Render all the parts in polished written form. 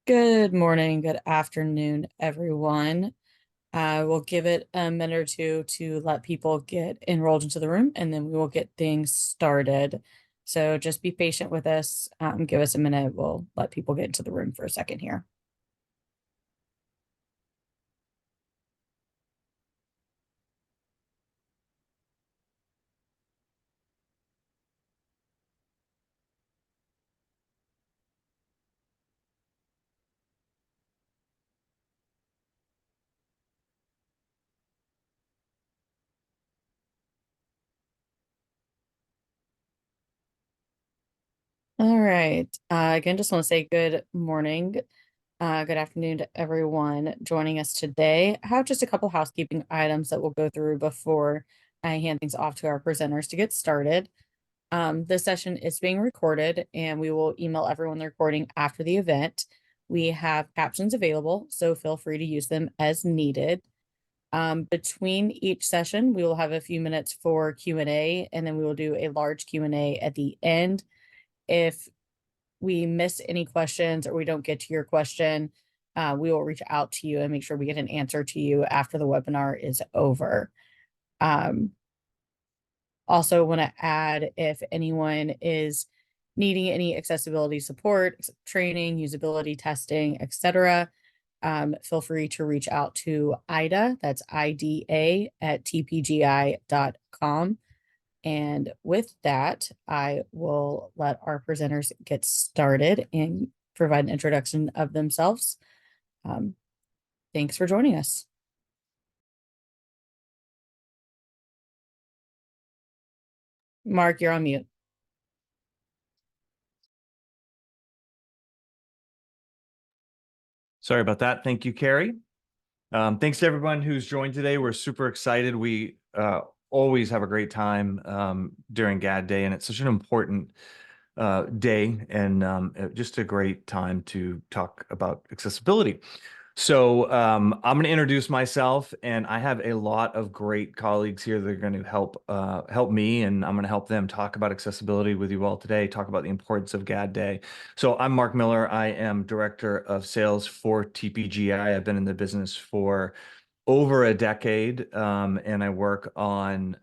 Good morning, good afternoon, everyone. We'll give it a minute or two to let people get enrolled into the room, and then we will get things started. So just be patient with us. Give us a minute. We'll let people get into the room for a second here. All right. Again, just want to say good morning, good afternoon to everyone joining us today. I have just a couple housekeeping items that we'll go through before I hand things off to our presenters to get started. This session is being recorded and we will email everyone the recording after the event. We have captions available, so feel free to use them as needed. Between each session, we will have a few minutes for Q&A, and then we will do a large Q&A at the end. If we miss any questions or we don't get to your question, we will reach out to you and make sure we get an answer to you after the webinar is over. Also want to add, if anyone is needing any accessibility support, training, usability testing, etc., feel free to reach out to IDA, that's IDA at tpgi.com. And with that, I will let our presenters get started and provide an introduction of themselves. Thanks for joining us. Mark, you're on mute. Sorry about that. Thank you, Carrie. Thanks to everyone who's joined today. We're super excited. We always have a great time during GAD Day, and it's such an important day and just a great time to talk about accessibility. So I'm going to introduce myself, and I have a lot of great colleagues here that are going to help me, and I'm going to help them talk about accessibility with you all today, talk about the importance of GAD Day. So I'm Mark Miller. I am Director of Sales for TPGI. I've been in the business for over a decade, and I work on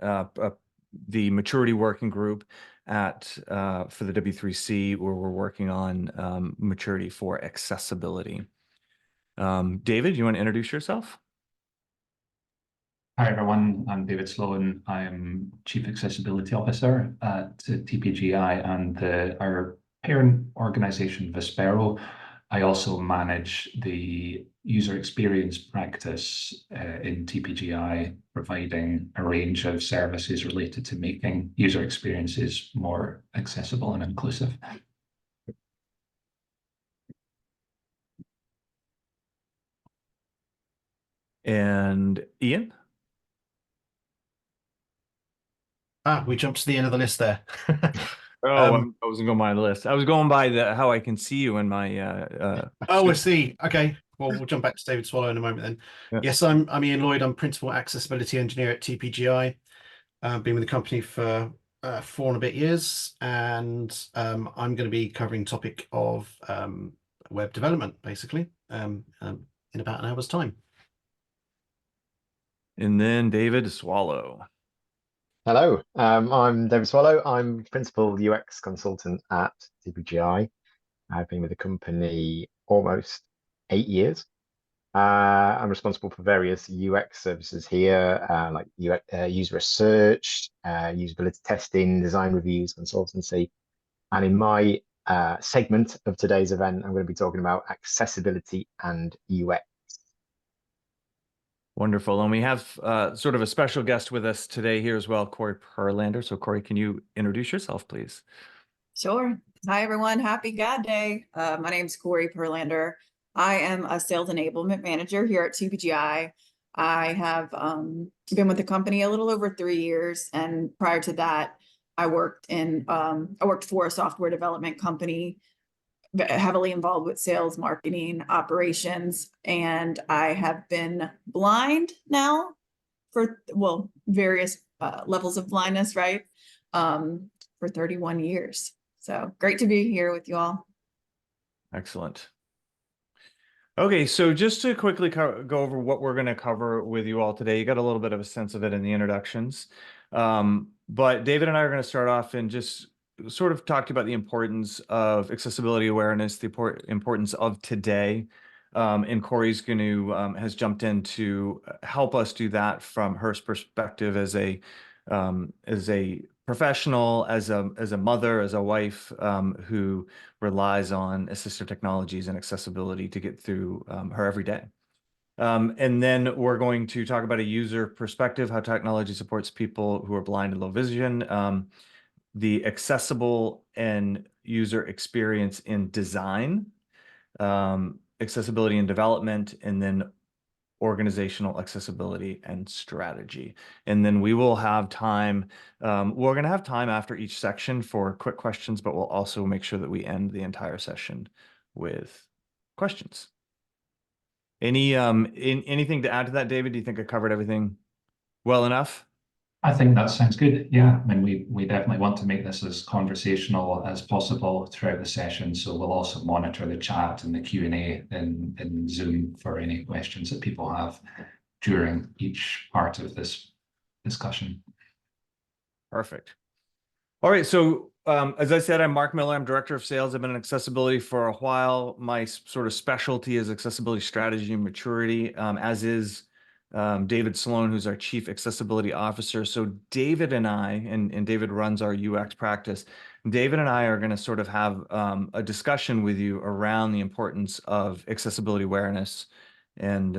the Maturity Working Group for the W3C, where we're working on maturity for accessibility. David, you want to introduce yourself? Hi, everyone. I'm David Sloan. I'm Chief Accessibility Officer at TPGI and our parent organization, Vispero. I also manage the user experience practice in TPGI, providing a range of services related to making user experiences more accessible and inclusive. And Ian? We jumped to the end of the list there. I wasn't going by the list. I was going by how I can see you in my. I see. Okay. Well, we'll jump back to David Swallow in a moment then. Yeah. Yes, I'm Ian Lloyd. I'm Principal Accessibility Engineer at TPGI. Been with the company for 4 and a bit years, and I'm going to be covering the topic of web development, basically, in about an hour's time. And then David Swallow. Hello, I'm David Swallow. I'm Principal UX Consultant at TPGI. I've been with the company almost 8 years. I'm responsible for various UX services here, like user research, usability testing, design reviews, consultancy. And in my segment of today's event, I'm going to be talking about accessibility and UX. Wonderful. And we have sort of a special guest with us today here as well, Corey Perlander. So Corey, can you introduce yourself, please? Sure. Hi, everyone. Happy GAD Day. My name is Corey Perlander. I am a sales enablement manager here at TPGI. I have been with the company a little over 3 years. And prior to that, I worked for a software development company, heavily involved with sales, marketing, operations, and I have been blind now for, well, various levels of blindness, right? For 31 years. So great to be here with you all. Excellent. Okay, so just to quickly go over what we're going to cover with you all today, you got a little bit of a sense of it in the introductions. But David and I are going to start off and just sort of talk about the importance of accessibility awareness, the importance of today. And Corey's going to has jumped in to help us do that from her perspective as a professional, as a mother, as a wife who relies on assistive technologies and accessibility to get through her every day. And then we're going to talk about a user perspective, how technology supports people who are blind and low vision, the accessible and user experience in design, accessibility and development, and then organizational accessibility and strategy. And then we will have time, we're going to have time after each section for quick questions, but we'll also make sure that we end the entire session with questions. Anything to add to that, David? Do you think I covered everything well enough? I think that sounds good. Yeah, I mean, we definitely want to make this as conversational as possible throughout the session. So we'll also monitor the chat and the Q&A in Zoom for any questions that people have during each part of this discussion. Perfect. All right, so as I said, I'm Mark Miller. I'm Director of Sales. I've been in accessibility for a while. My sort of specialty is accessibility strategy and maturity, as is David Sloan, who's our Chief Accessibility Officer. So David and I, and David runs our UX practice, David and I are going to sort of have a discussion with you around the importance of accessibility awareness, and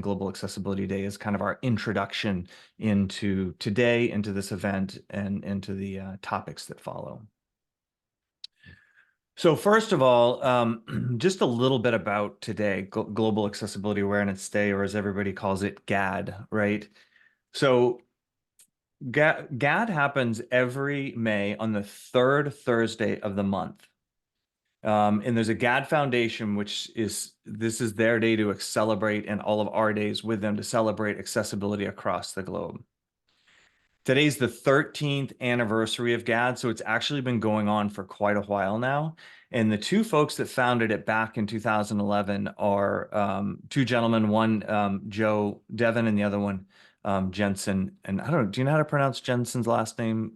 Global Accessibility Day is kind of our introduction into today, into this event, and into the topics that follow. So first of all, just a little bit about today, Global Accessibility Awareness Day, or as everybody calls it, GAD, right? So GAD happens every May on the third Thursday of the month. And there's a GAD Foundation, which this is their day to celebrate, and all of our days with them to celebrate accessibility across the globe. Today's the 13th anniversary of GAD, so it's actually been going on for quite a while now. And the two folks that founded it back in 2011 are two gentlemen, one Joe Devon and the other one Jensen. And I don't know, do you know how to pronounce Jensen's last name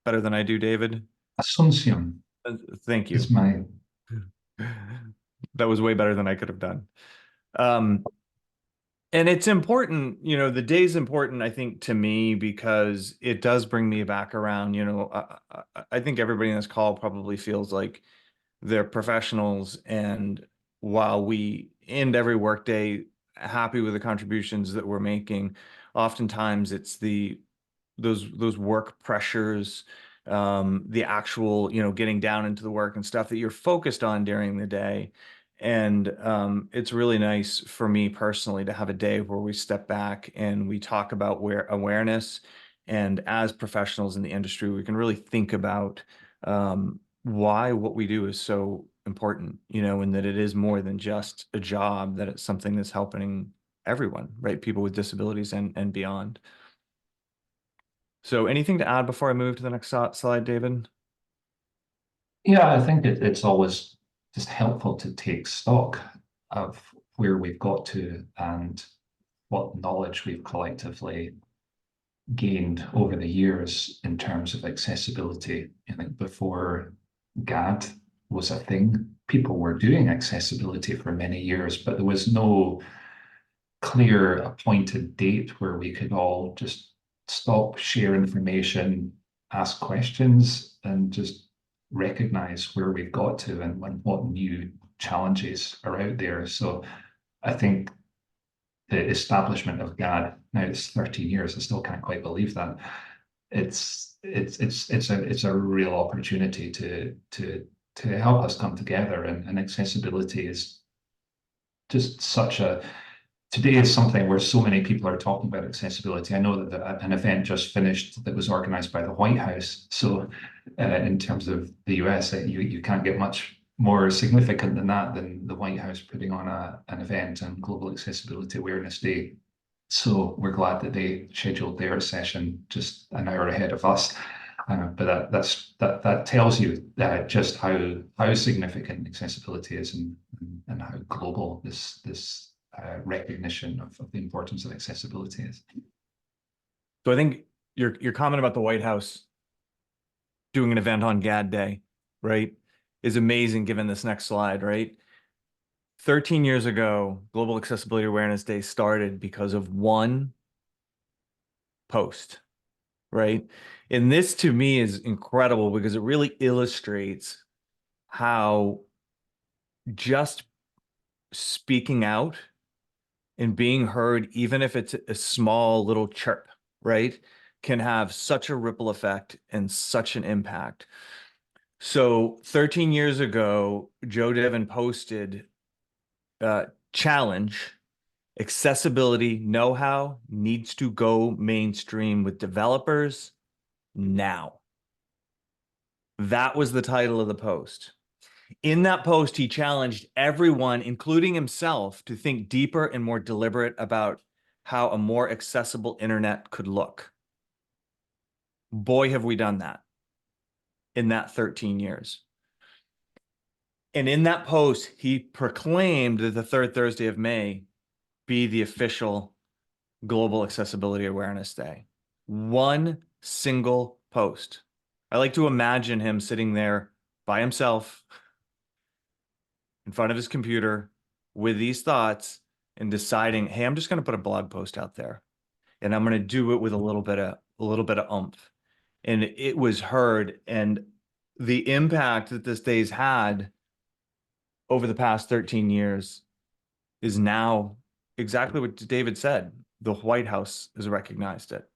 better than I do, David? Asuncion. Thank you. Is my... That was way better than I could have done. And it's important, you know, the day's important, I think, to me, because it does bring me back around. You know, I think everybody in this call probably feels like they're professionals, and while we end every workday happy with the contributions that we're making, oftentimes it's those work pressures, the actual, you know, getting down into the work and stuff that you're focused on during the day. And it's really nice for me personally to have a day where we step back and we talk about awareness. And as professionals in the industry, we can really think about why what we do is so important, you know, and that it is more than just a job, that it's something that's helping everyone, right? People with disabilities and beyond. So anything to add before I move to the next slide, David? Yeah, I think it's always just helpful to take stock of where we've got to and what knowledge we've collectively gained over the years in terms of accessibility. I think before GAD was a thing, people were doing accessibility for many years, but there was no clear appointed date where we could all just stop, share information, ask questions, and just recognize where we've got to and what new challenges are out there. So I think the establishment of GAD, now it's 13 years, I still can't quite believe that. It's a real opportunity to help us come together, and accessibility is just such a, today is something where so many people are talking about accessibility. I know that an event just finished that was organized by the White House. So in terms of the US, you can't get much more significant than that, than the White House putting on an event on Global Accessibility Awareness Day. So we're glad that they scheduled their session just an hour ahead of us. But that tells you just how significant accessibility is, and how global this recognition of the importance of accessibility is. So I think your comment about the White House doing an event on GAD Day, right, is amazing given this next slide, right? 13 years ago, Global Accessibility Awareness Day started because of one post, right? And this to me is incredible because it really illustrates how just speaking out and being heard, even if it's a small little chirp, right, can have such a ripple effect and such an impact. So 13 years ago, Joe Devon posted challenge: accessibility know-how needs to go mainstream with developers now. That was the title of the post. In that post, he challenged everyone, including himself, to think deeper and more deliberate about how a more accessible internet could look. Boy, have we done that in that 13 years. And in that post, he proclaimed that the third Thursday of May be the official Global Accessibility Awareness Day. One single post. I like to imagine him sitting there by himself in front of his computer with these thoughts and deciding, hey, I'm just going to put a blog post out there, and I'm going to do it with a little bit of oomph. And it was heard, and the impact that this day's had over the past 13 years is now exactly what David said. The White House has recognized it.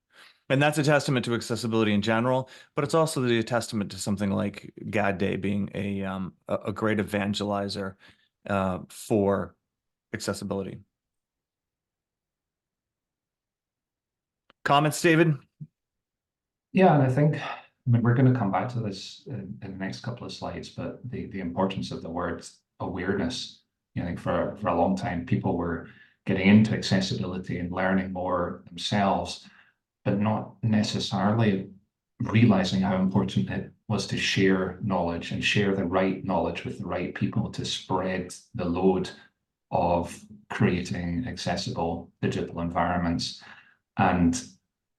And that's a testament to accessibility in general, but it's also a testament to something like GAD Day being a great evangelizer for accessibility. Comments, David? Yeah, and I mean, we're going to come back to this in the next couple of slides, but the importance of the word awareness. I think for a long time, people were getting into accessibility and learning more themselves, but not necessarily realizing how important it was to share knowledge and share the right knowledge with the right people to spread the load of creating accessible digital environments. And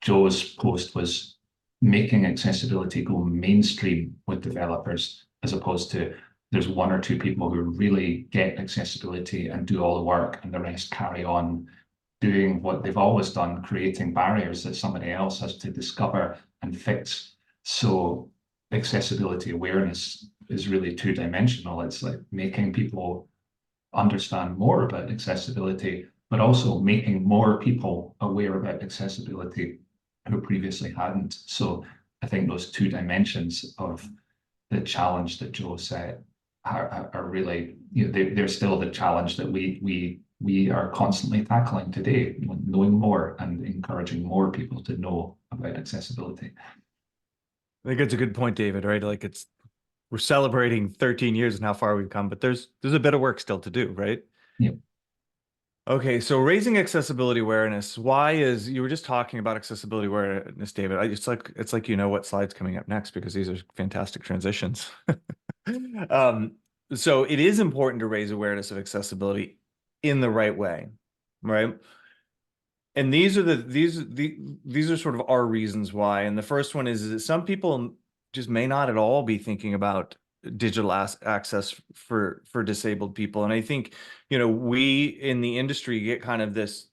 Joe's post was making accessibility go mainstream with developers, as opposed to there's one or two people who really get accessibility and do all the work, and the rest carry on doing what they've always done, creating barriers that somebody else has to discover and fix. So accessibility awareness is really two-dimensional. It's like making people understand more about accessibility, but also making more people aware about accessibility who previously hadn't. So I think those two dimensions of the challenge that Joe set are really, they're still the challenge that we are constantly tackling today, knowing more and encouraging more people to know about accessibility. I think it's a good point, David, right? Like we're celebrating 13 years and how far we've come, but there's a bit of work still to do, right? Yep. Okay, so raising accessibility awareness. Why is, you were just talking about accessibility awareness, David. It's like you know what slide's coming up next, because these are fantastic transitions. So it is important to raise awareness of accessibility in the right way, right? And these are sort of our reasons why. And the first one is that some people just may not at all be thinking about digital access for disabled people. And I think, we in the industry get kind of this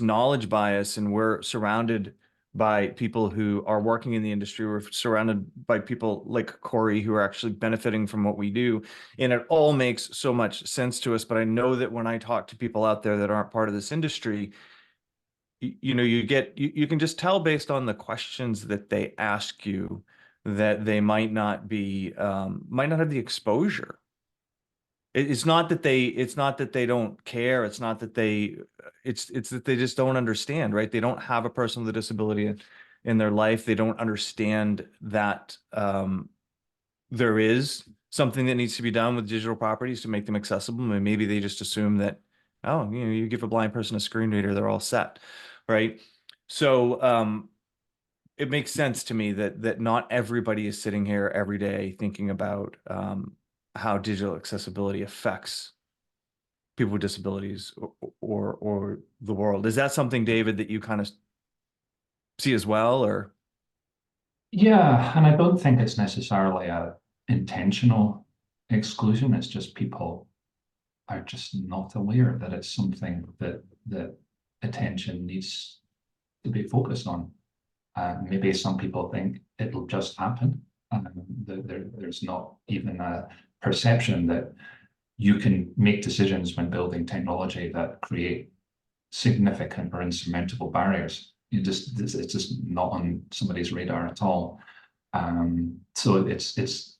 knowledge bias, and we're surrounded by people who are working in the industry. We're surrounded by people like Corey who are actually benefiting from what we do. And it all makes so much sense to us. But I know that when I talk to people out there that aren't part of this industry, you can just tell based on the questions that they ask you that they might not have the exposure. It's not that they don't care. It's not that it's that they just don't understand, right? They don't have a person with a disability in their life. They don't understand that there is something that needs to be done with digital properties to make them accessible. And maybe they just assume that, oh, you give a blind person a screen reader, they're all set, right? So it makes sense to me that not everybody is sitting here every day thinking about how digital accessibility affects people with disabilities or the world. Is that something, David, that you kind of see as well, or? Yeah, and I don't think it's necessarily a intentional exclusion. It's just people are just not aware that it's something that attention needs to be focused on. Maybe some people think it'll just happen. There's not even a perception that you can make decisions when building technology that create significant or insurmountable barriers. It's just not on somebody's radar at all. So it's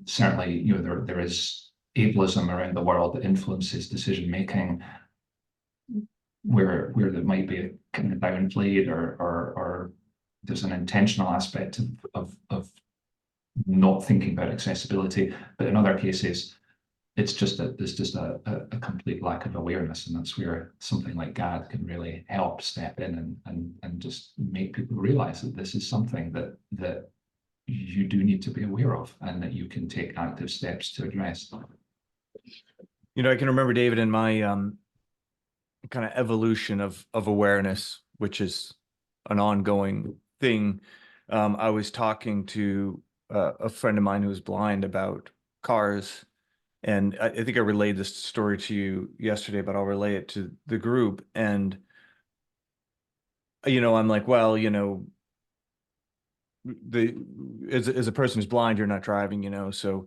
certainly there is ableism around the world that influences decision making, where there might be a kind of downplayed or there's an intentional aspect of not thinking about accessibility, but in other cases it's just that there's just a complete lack of awareness, and that's where something like GAD can really help step in and just make people realize that this is something that you do need to be aware of and that you can take active steps to address. I can remember, David, in my kind of evolution of awareness, which is an ongoing thing. I was talking to a friend of mine who was blind about cars. And I think I relayed this story to you yesterday, but I'll relay it to the group. And, I'm like, well, as a person who's blind, you're not driving, so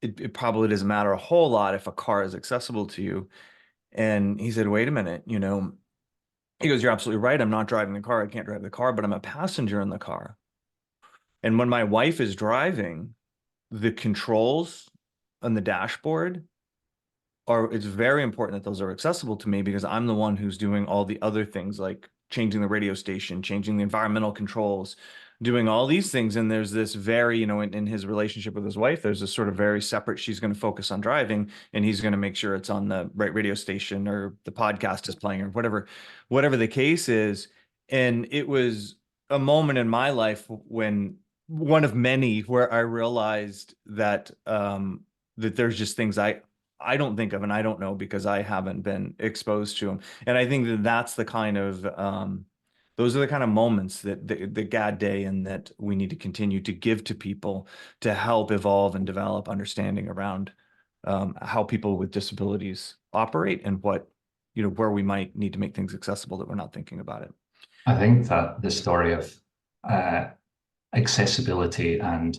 it probably doesn't matter a whole lot if a car is accessible to you. And he said, wait a minute, he goes, you're absolutely right. I'm not driving the car. I can't drive the car, but I'm a passenger in the car. And when my wife is driving, the controls on the dashboard it's very important that those are accessible to me, because I'm the one who's doing all the other things, like changing the radio station, changing the environmental controls, doing all these things. And there's this very, in his relationship with his wife, there's this sort of very separate, she's going to focus on driving and he's going to make sure it's on the right radio station or the podcast is playing or whatever the case is. And it was a moment in my life when one of many where I realized that that there's just things I don't think of and I don't know because I haven't been exposed to them. And I think that's the kind of those are the kind of moments that the GAD Day and that we need to continue to give to people to help evolve and develop understanding around how people with disabilities operate and what, where we might need to make things accessible that we're not thinking about it. I think that the story of accessibility and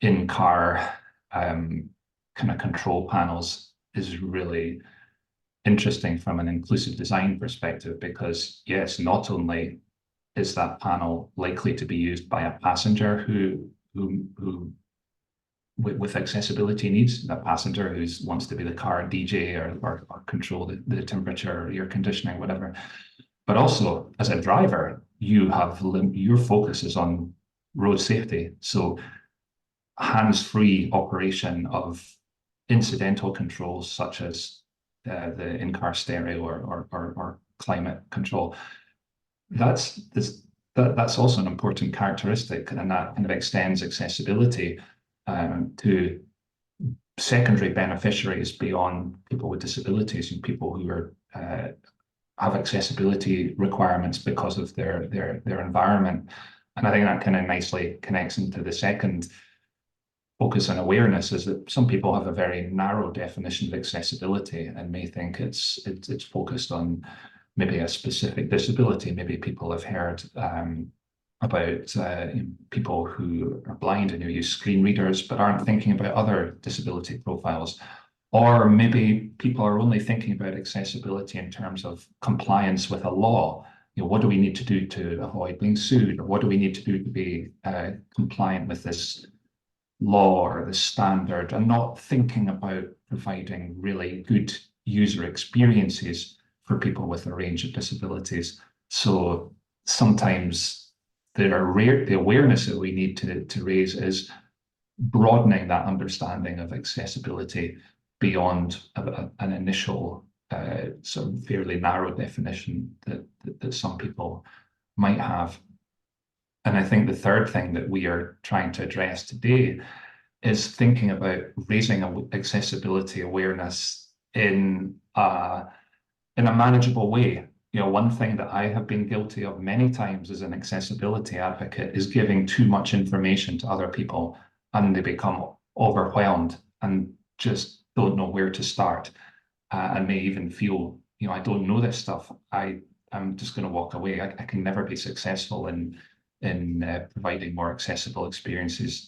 in-car kind of control panels is really interesting from an inclusive design perspective, because yes, not only is that panel likely to be used by a passenger who with accessibility needs, that passenger who wants to be the car DJ or control the temperature or air conditioning, whatever, but also as a driver, your focus is on road safety. So hands-free operation of incidental controls such as the in-car stereo or climate control. That's also an important characteristic, and that kind of extends accessibility to secondary beneficiaries beyond people with disabilities and people who are have accessibility requirements because of their environment. And I think that kind of nicely connects into the second focus on awareness, is that some people have a very narrow definition of accessibility and may think it's focused on maybe a specific disability. Maybe people have heard about people who are blind and who use screen readers but aren't thinking about other disability profiles. Or maybe people are only thinking about accessibility in terms of compliance with a law. What do we need to do to avoid being sued? Or what do we need to do to be compliant with this law or the standard, and not thinking about providing really good user experiences for people with a range of disabilities. So sometimes the awareness that we need to raise is broadening that understanding of accessibility beyond an initial sort of fairly narrow definition that some people might have. And I think the third thing that we are trying to address today is thinking about raising accessibility awareness in a manageable way. You know, one thing that I have been guilty of many times as an accessibility advocate is giving too much information to other people, and they become overwhelmed and just don't know where to start, and may even feel, you know, I don't know this stuff. I'm just going to walk away. I can never be successful in providing more accessible experiences.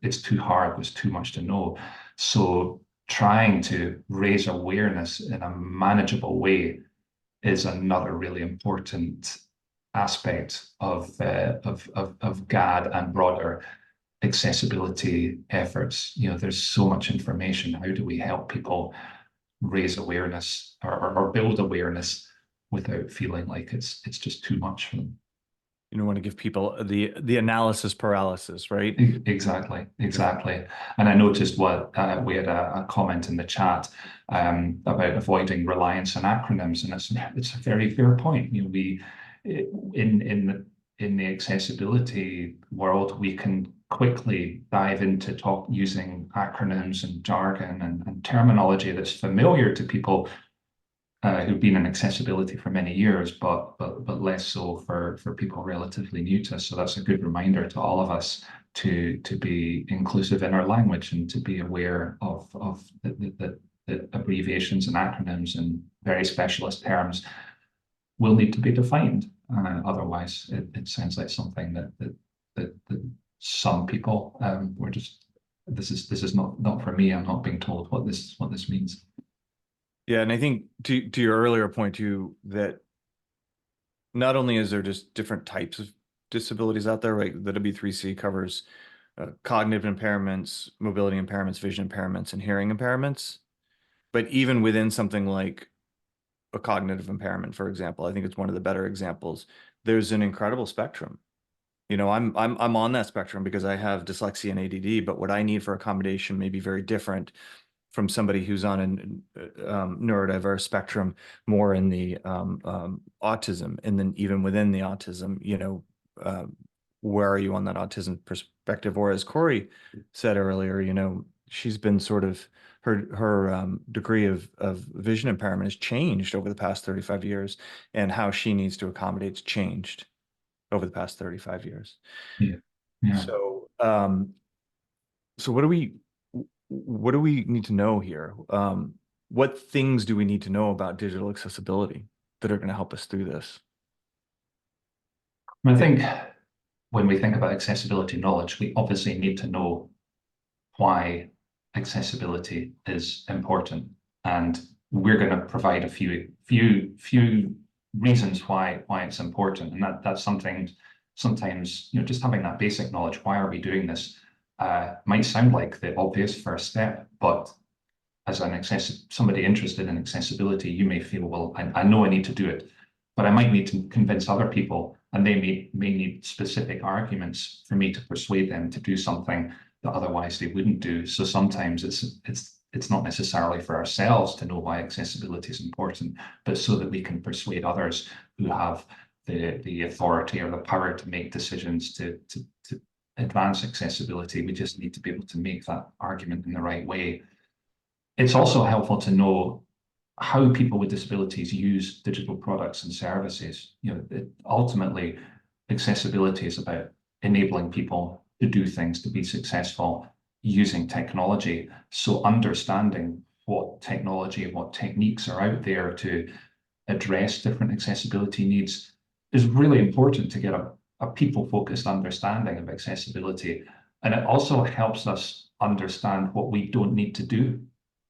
It's too hard. There's too much to know. So trying to raise awareness in a manageable way is another really important aspect of GAD and broader accessibility efforts. You know, there's so much information. How do we help people raise awareness or build awareness without feeling like it's just too much for them? You don't want to give people the analysis paralysis, right? Exactly. And I noticed what we had a comment in the chat about avoiding reliance on acronyms, and it's a very fair point. You know, we in the accessibility world, we can quickly dive into using acronyms and jargon and terminology that's familiar to people who've been in accessibility for many years, but less so for people relatively new to us. So that's a good reminder to all of us to be inclusive in our language and to be aware of the abbreviations and acronyms and very specialist terms will need to be defined. Otherwise, it sounds like something that some people were just, this is not for me. I'm not being told what this means. Yeah, and I think to your earlier point too, that not only is there just different types of disabilities out there, right? The W3C covers cognitive impairments, mobility impairments, vision impairments, and hearing impairments. But even within something like a cognitive impairment, for example, I think it's one of the better examples. There's an incredible spectrum. You know, I'm on that spectrum because I have dyslexia and ADD, but what I need for accommodation may be very different from somebody who's on a neurodiverse spectrum, more in the autism. And then even within the autism, you know, where are you on that autism perspective? Or as Corey said earlier, you know, she's been sort of, her degree of vision impairment has changed over the past 35 years, and how she needs to accommodate has changed over the past 35 years. Yeah. So, so what do we need to know here? What things do we need to know about digital accessibility that are going to help us through this? I think when we think about accessibility knowledge, we obviously need to know why accessibility is important, and we're going to provide a few reasons why it's important, and that's something. Sometimes, you know, just having that basic knowledge, why are we doing this, might sound like the obvious first step, but as somebody interested in accessibility, you may feel, well, I know I need to do it, but I might need to convince other people, and they may need specific arguments for me to persuade them to do something that otherwise they wouldn't do. So sometimes it's not necessarily for ourselves to know why accessibility is important, but so that we can persuade others who have the authority or the power to make decisions to advance accessibility. We just need to be able to make that argument in the right way. It's also helpful to know how people with disabilities use digital products and services. You know, ultimately, accessibility is about enabling people to do things, to be successful using technology. So understanding what technology and what techniques are out there to address different accessibility needs is really important to get a people-focused understanding of accessibility. And it also helps us understand what we don't need to do.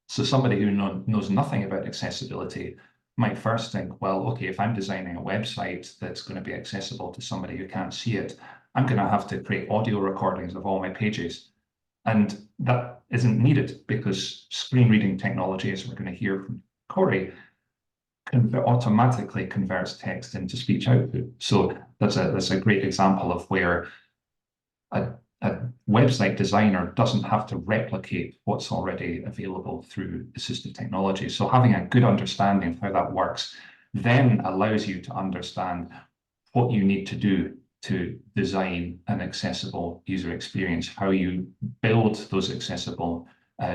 So somebody who knows nothing about accessibility might first think, well, okay, if I'm designing a website that's going to be accessible to somebody who can't see it, I'm going to have to create audio recordings of all my pages. And that isn't needed, because screen reading technology, as we're going to hear from Corey, automatically converts text into speech output. So that's a great example of where a website designer doesn't have to replicate what's already available through assistive technology. So having a good understanding of how that works then allows you to understand what you need to do to design an accessible user experience, how you build those accessible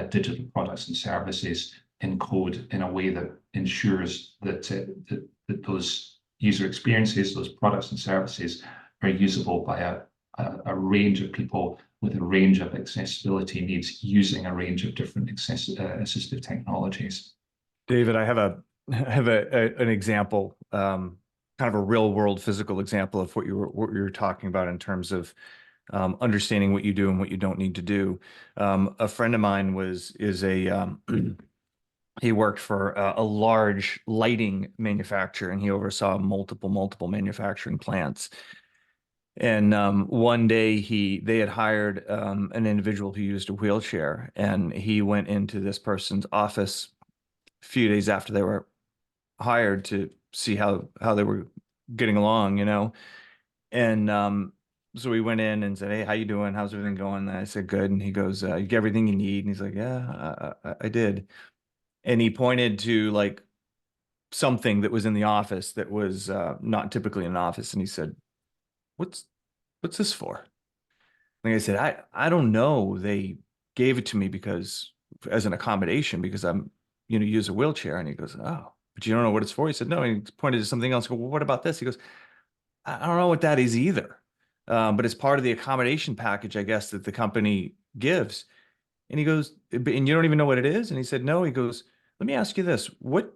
digital products and services in code in a way that ensures that, that those user experiences, those products and services are usable by a range of people with a range of accessibility needs using a range of different assistive technologies. David, I have an example, kind of a real world physical example of what you were talking about in terms of understanding what you do and what you don't need to do. A friend of mine he worked for a large lighting manufacturer, and he oversaw multiple manufacturing plants. And one day they had hired an individual who used a wheelchair, and he went into this person's office a few days after they were hired to see how they were getting along, you know. And so we went in and said, "Hey, how you doing? How's everything going?" And I said, "Good." And he goes, "You get everything you need?" And he's like, "Yeah, I did." And he pointed to like something that was in the office that was not typically in an office, and he said, What's this for?" Like I said, I don't know. They gave it to me because as an accommodation because I'm, use a wheelchair. And he goes, "Oh, but you don't know what it's for?" He said, "No." And he pointed to something else. I go, "Well, what about this?" He goes, I don't know what that is either. But it's part of the accommodation package, I guess, that the company gives." And he goes, "And you don't even know what it is?" And he said, "No." He goes, "Let me ask you this. What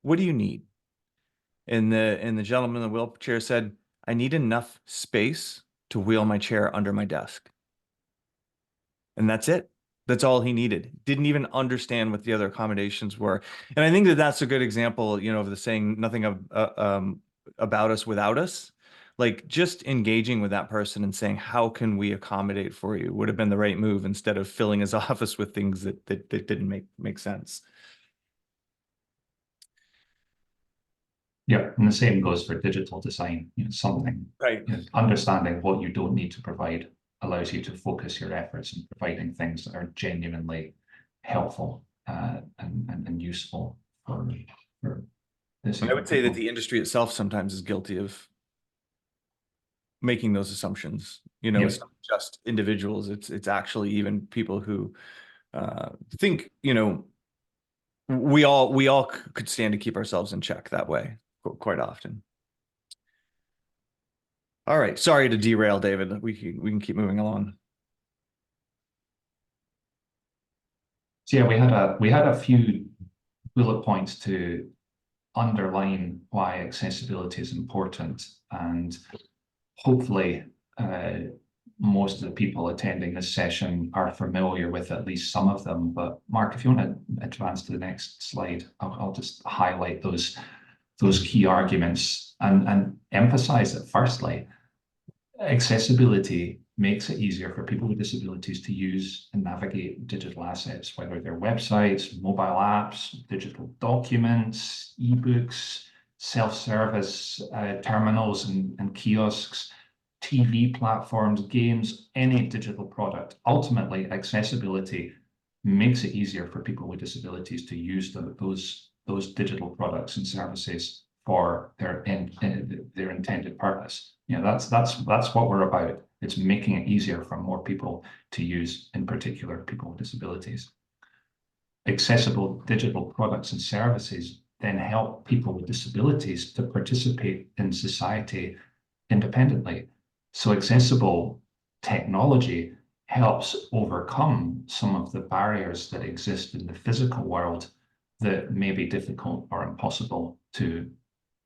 do you need?" And the gentleman in the wheelchair said, "I need enough space to wheel my chair under my desk." And that's it. That's all he needed. Didn't even understand what the other accommodations were. And I think that that's a good example, of the saying, nothing about us without us. Like just engaging with that person and saying, "How can we accommodate for you?" would have been the right move instead of filling his office with things that didn't make sense. Yeah, and the same goes for digital design. Something, Right. Understanding what you don't need to provide allows you to focus your efforts on providing things that are genuinely helpful and useful for this. I would say that the industry itself sometimes is guilty of making those assumptions. It's not just individuals. It's actually even people who think, we all could stand to keep ourselves in check that way quite often. All right, sorry to derail, David. We can keep moving along. So yeah, we had a few bullet points to underline why accessibility is important, and hopefully most of the people attending this session are familiar with at least some of them. But Mark, if you want to advance to the next slide, I'll just highlight those key arguments and emphasize that firstly, accessibility makes it easier for people with disabilities to use and navigate digital assets, whether they're websites, mobile apps, digital documents, ebooks, self-service terminals and kiosks, TV platforms, games, any digital product. Ultimately, accessibility makes it easier for people with disabilities to use those digital products and services for their intended purpose. That's what we're about. It's making it easier for more people to use, in particular, people with disabilities. Accessible digital products and services then help people with disabilities to participate in society independently. So accessible technology helps overcome some of the barriers that exist in the physical world that may be difficult or impossible to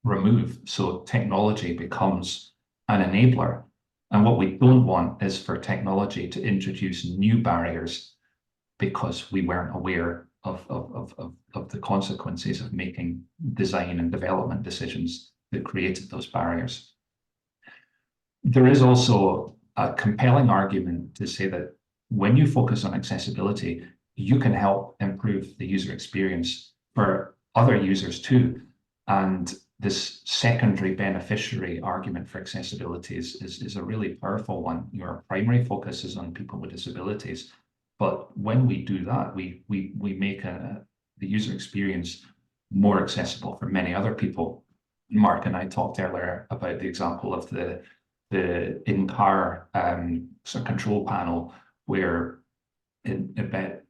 remove. So technology becomes an enabler. And what we don't want is for technology to introduce new barriers because we weren't aware of the consequences of making design and development decisions that created those barriers. There is also a compelling argument to say that when you focus on accessibility, you can help improve the user experience for other users too. And this secondary beneficiary argument for accessibility is a really powerful one. Your primary focus is on people with disabilities, but when we do that, we make the user experience more accessible for many other people. Mark and I talked earlier about the example of the the in-car sort of control panel, where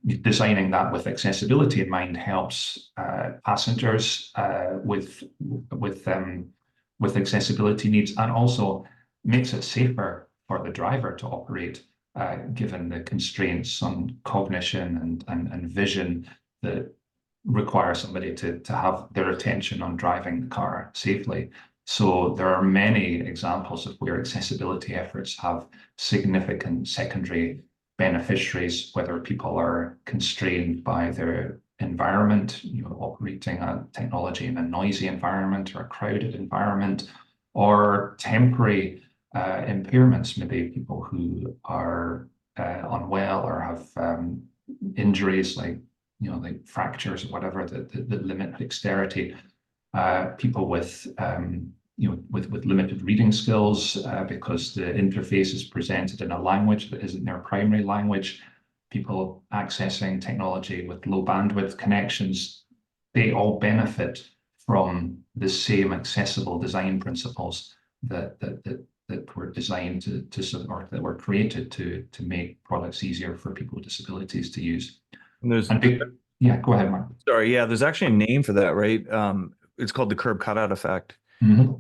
designing that with accessibility in mind helps passengers with accessibility needs, and also makes it safer for the driver to operate, given the constraints on cognition and vision that require somebody to have their attention on driving the car safely. So there are many examples of where accessibility efforts have significant secondary beneficiaries, whether people are constrained by their environment, operating a technology in a noisy environment or a crowded environment, or temporary impairments, maybe people who are unwell or have injuries like fractures or whatever that limit dexterity, people with with limited reading skills because the interface is presented in a language that isn't their primary language, people accessing technology with low bandwidth connections, they all benefit from the same accessible design principles that were designed to support, that were created to make products easier for people with disabilities to use. And yeah, go ahead, Mark. Sorry, yeah, there's actually a name for that, right? It's called the curb cutout effect. Mm-hmm.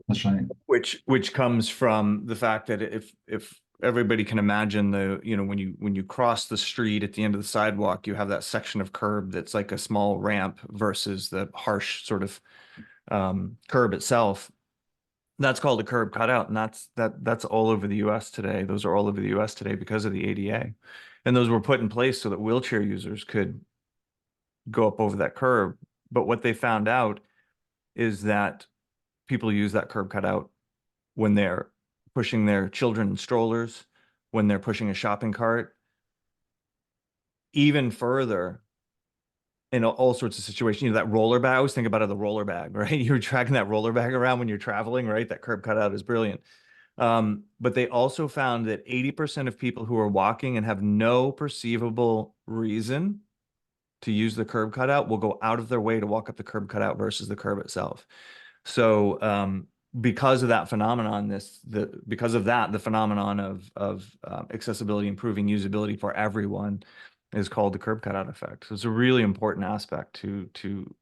That's right. Which comes from the fact that if everybody can imagine when you cross the street at the end of the sidewalk, you have that section of curb that's like a small ramp versus the harsh sort of curb itself. That's called a curb cutout, and that's all over the US today. Those are all over the US today because of the ADA. And those were put in place so that wheelchair users could go up over that curb. But what they found out is that people use that curb cutout when they're pushing their children in strollers, when they're pushing a shopping cart, even further in all sorts of situations. That roller bag, I always think about it, the roller bag, right? You're dragging that roller bag around when you're traveling, right? That curb cutout is brilliant. But they also found that 80% of people who are walking and have no perceivable reason to use the curb cutout will go out of their way to walk up the curb cutout versus the curb itself. So because of that phenomenon, the phenomenon of accessibility improving usability for everyone is called the curb cutout effect. So it's a really important aspect to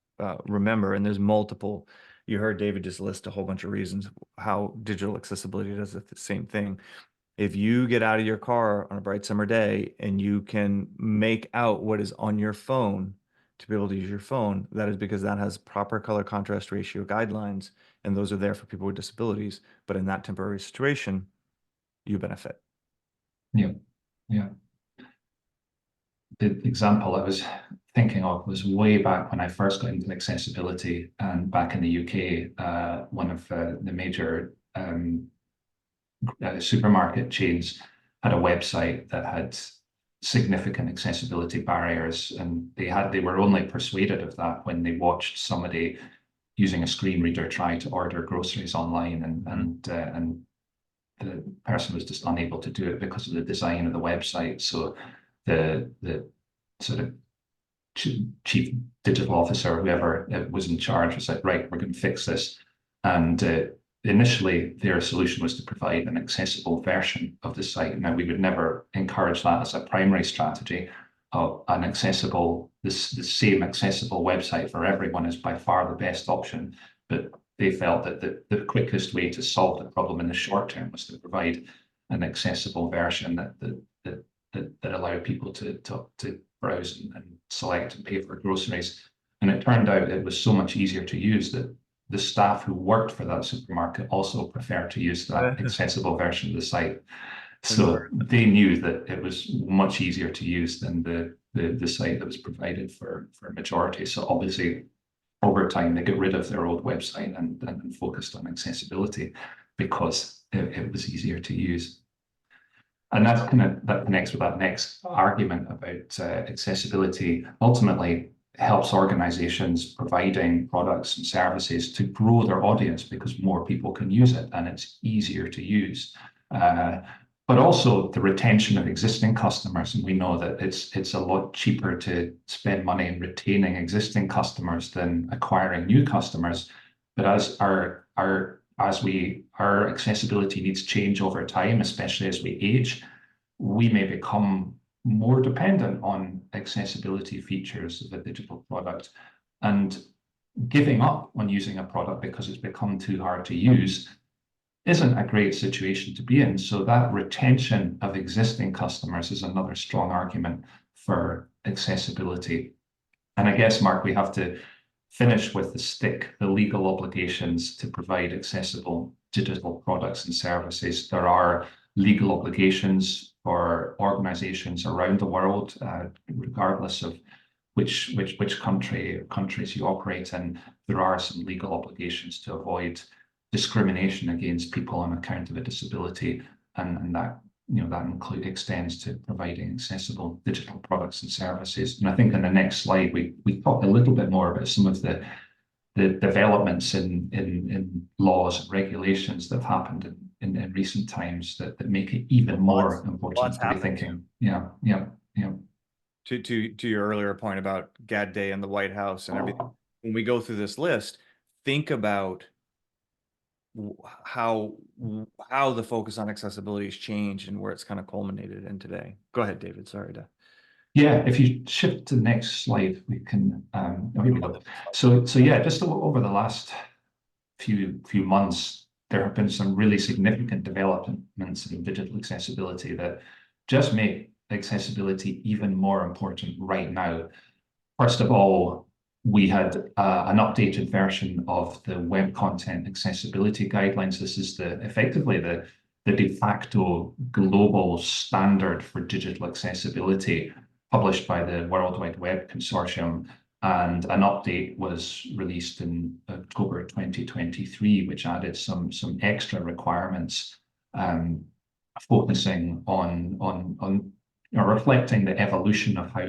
remember. And there's multiple. You heard David just list a whole bunch of reasons how digital accessibility does the same thing. If you get out of your car on a bright summer day and you can make out what is on your phone to be able to use your phone, that is because that has proper color contrast ratio guidelines, and those are there for people with disabilities. But in that temporary situation, you benefit. Yeah, yeah. The example I was thinking of was way back when I first got into accessibility, and back in the UK, one of the major supermarket chains had a website that had significant accessibility barriers, and they were only persuaded of that when they watched somebody using a screen reader try to order groceries online, and the person was just unable to do it because of the design of the website. So the sort of chief digital officer, whoever was in charge, was like, right, we're going to fix this. And initially, their solution was to provide an accessible version of the site. Now, we would never encourage that as a primary strategy. The same accessible website for everyone is by far the best option. But they felt that the quickest way to solve the problem in the short term was to provide an accessible version that allowed people to browse and select and pay for groceries. And it turned out it was so much easier to use that the staff who worked for that supermarket also preferred to use that accessible version of the site. So they knew that it was much easier to use than the site that was provided for a majority. So obviously, over time, they got rid of their old website and focused on accessibility because it was easier to use. And that connects with that next argument about accessibility. Ultimately, helps organizations providing products and services to grow their audience because more people can use it and it's easier to use. But also the retention of existing customers. And we know that it's a lot cheaper to spend money in retaining existing customers than acquiring new customers. But as our as our accessibility needs change over time, especially as we age, we may become more dependent on accessibility features of a digital product, and giving up on using a product because it's become too hard to use isn't a great situation to be in. So that retention of existing customers is another strong argument for accessibility. And I guess, Mark, we have to finish with the legal obligations to provide accessible digital products and services. There are legal obligations for organizations around the world, regardless of which countries you operate in. There are some legal obligations to avoid discrimination against people on account of a disability, and that that extends to providing accessible digital products and services. And I think in the next slide we talk a little bit more about some of the developments in laws and regulations that have happened in recent times that make it even more important to be thinking. Yeah. To your earlier point about GAD Day and the White House and everything, when we go through this list, think about how the focus on accessibility has changed and where it's kind of culminated in today. Go ahead, David. Sorry to. Yeah, if you shift to the next slide, we can. Here we go. So yeah, just over the last few months, there have been some really significant developments in digital accessibility that just make accessibility even more important right now. First of all, we had an updated version of the Web Content Accessibility Guidelines. This is effectively the de facto global standard for digital accessibility, published by the World Wide Web Consortium. And an update was released in October 2023, which added some extra requirements, focusing on reflecting the evolution of how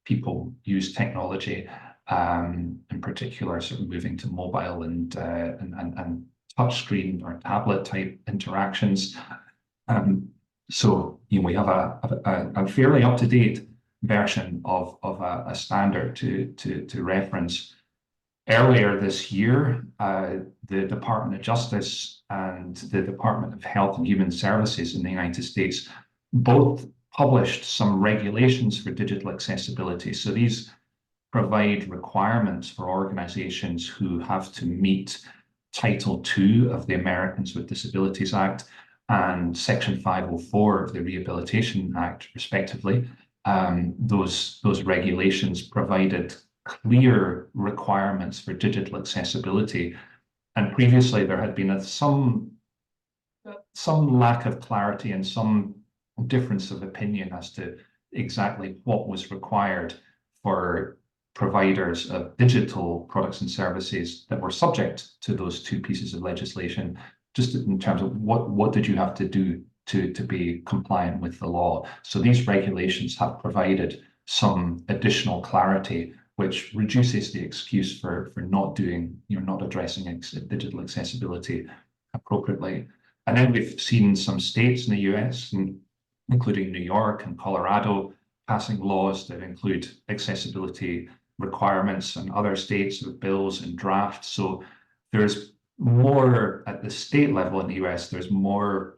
people use technology, in particular, sort of moving to mobile and touchscreen or tablet type interactions. So we have a fairly up to date version of a standard to reference. Earlier this year, the Department of Justice and the Department of Health and Human Services in the United States both published some regulations for digital accessibility. So these provide requirements for organizations who have to meet Title II of the Americans with Disabilities Act and Section 504 of the Rehabilitation Act, respectively. Those regulations provided clear requirements for digital accessibility, and previously there had been some lack of clarity and some difference of opinion as to exactly what was required for providers of digital products and services that were subject to those two pieces of legislation, just in terms of what did you have to do to be compliant with the law. So these regulations have provided some additional clarity, which reduces the excuse for not doing, not addressing digital accessibility appropriately. And then we've seen some states in the US, including New York and Colorado, passing laws that include accessibility requirements, and other states with bills and drafts. So there's more at the state level in the US, there's more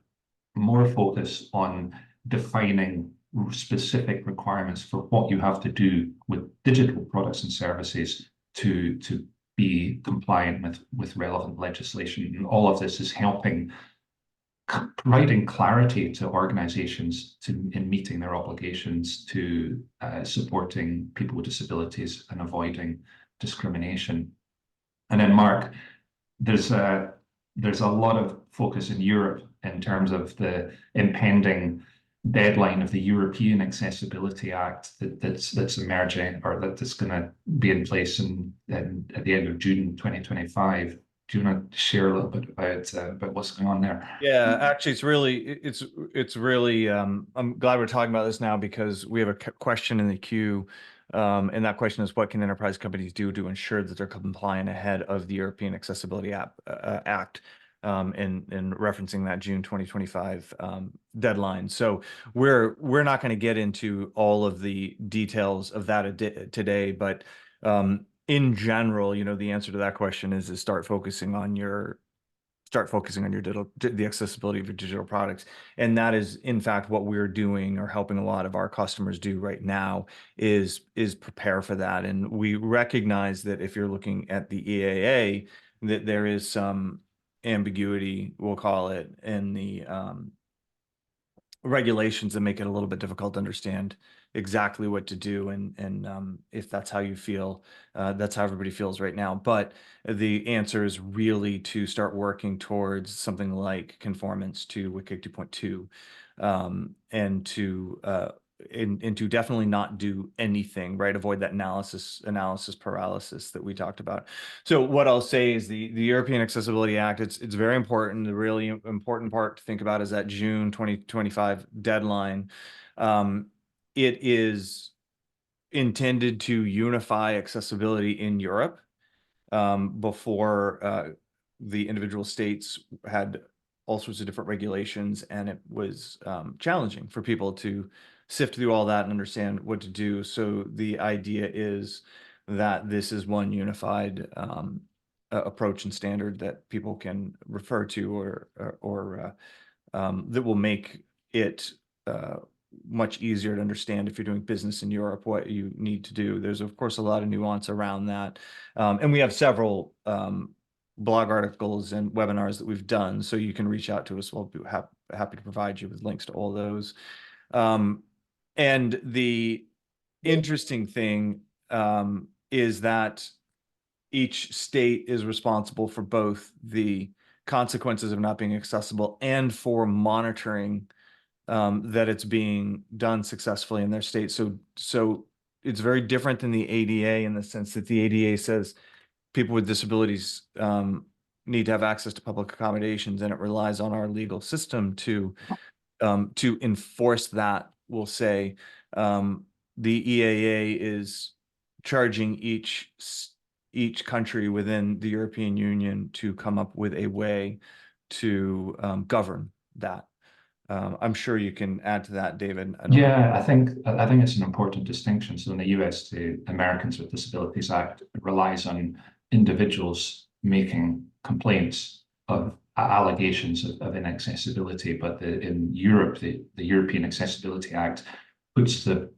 focus on defining specific requirements for what you have to do with digital products and services to be compliant with relevant legislation. And all of this is helping providing clarity to organizations in meeting their obligations to supporting people with disabilities and avoiding discrimination. And then, Mark, there's a lot of focus in Europe in terms of the impending deadline of the European Accessibility Act that's emerging, or that's going to be in place at the end of June 2025. Do you want to share a little bit about what's going on there? Yeah, actually, it's really. I'm glad we're talking about this now, because we have a question in the queue, and that question is, what can enterprise companies do to ensure that they're compliant ahead of the European Accessibility Act, in referencing that June 2025 deadline. So we're not going to get into all of the details of that today, but in general, the answer to that question is to start focusing on your start focusing on your the accessibility of your digital products. And that is, in fact, what we're doing or helping a lot of our customers do right now is prepare for that. And we recognize that if you're looking at the EAA, that there is some ambiguity, we'll call it, in the regulations that make it a little bit difficult to understand exactly what to do. And if that's how you feel, that's how everybody feels right now. But the answer is really to start working towards something like conformance to WCAG 2.2, and to definitely not do anything, right? Avoid that analysis paralysis that we talked about. So what I'll say is the European Accessibility Act, it's very important. The really important part to think about is that June 2025 deadline. It is intended to unify accessibility in Europe. Before the individual states had all sorts of different regulations, and it was challenging for people to sift through all that and understand what to do. So the idea is that this is one unified approach and standard that people can refer to, or that will make it much easier to understand if you're doing business in Europe, what you need to do. There's, of course, a lot of nuance around that. And we have several blog articles and webinars that we've done, so you can reach out to us. We'll be happy to provide you with links to all those. And the interesting thing is that each state is responsible for both the consequences of not being accessible and for monitoring that it's being done successfully in their state. So it's very different than the ADA in the sense that the ADA says people with disabilities need to have access to public accommodations, and it relies on our legal system to enforce that. We'll say the EAA is charging each country within the European Union to come up with a way to govern that. I'm sure you can add to that, David. Yeah, I think it's an important distinction. So in the US, the Americans with Disabilities Act relies on individuals making complaints of allegations of inaccessibility, but in Europe, the European Accessibility Act puts the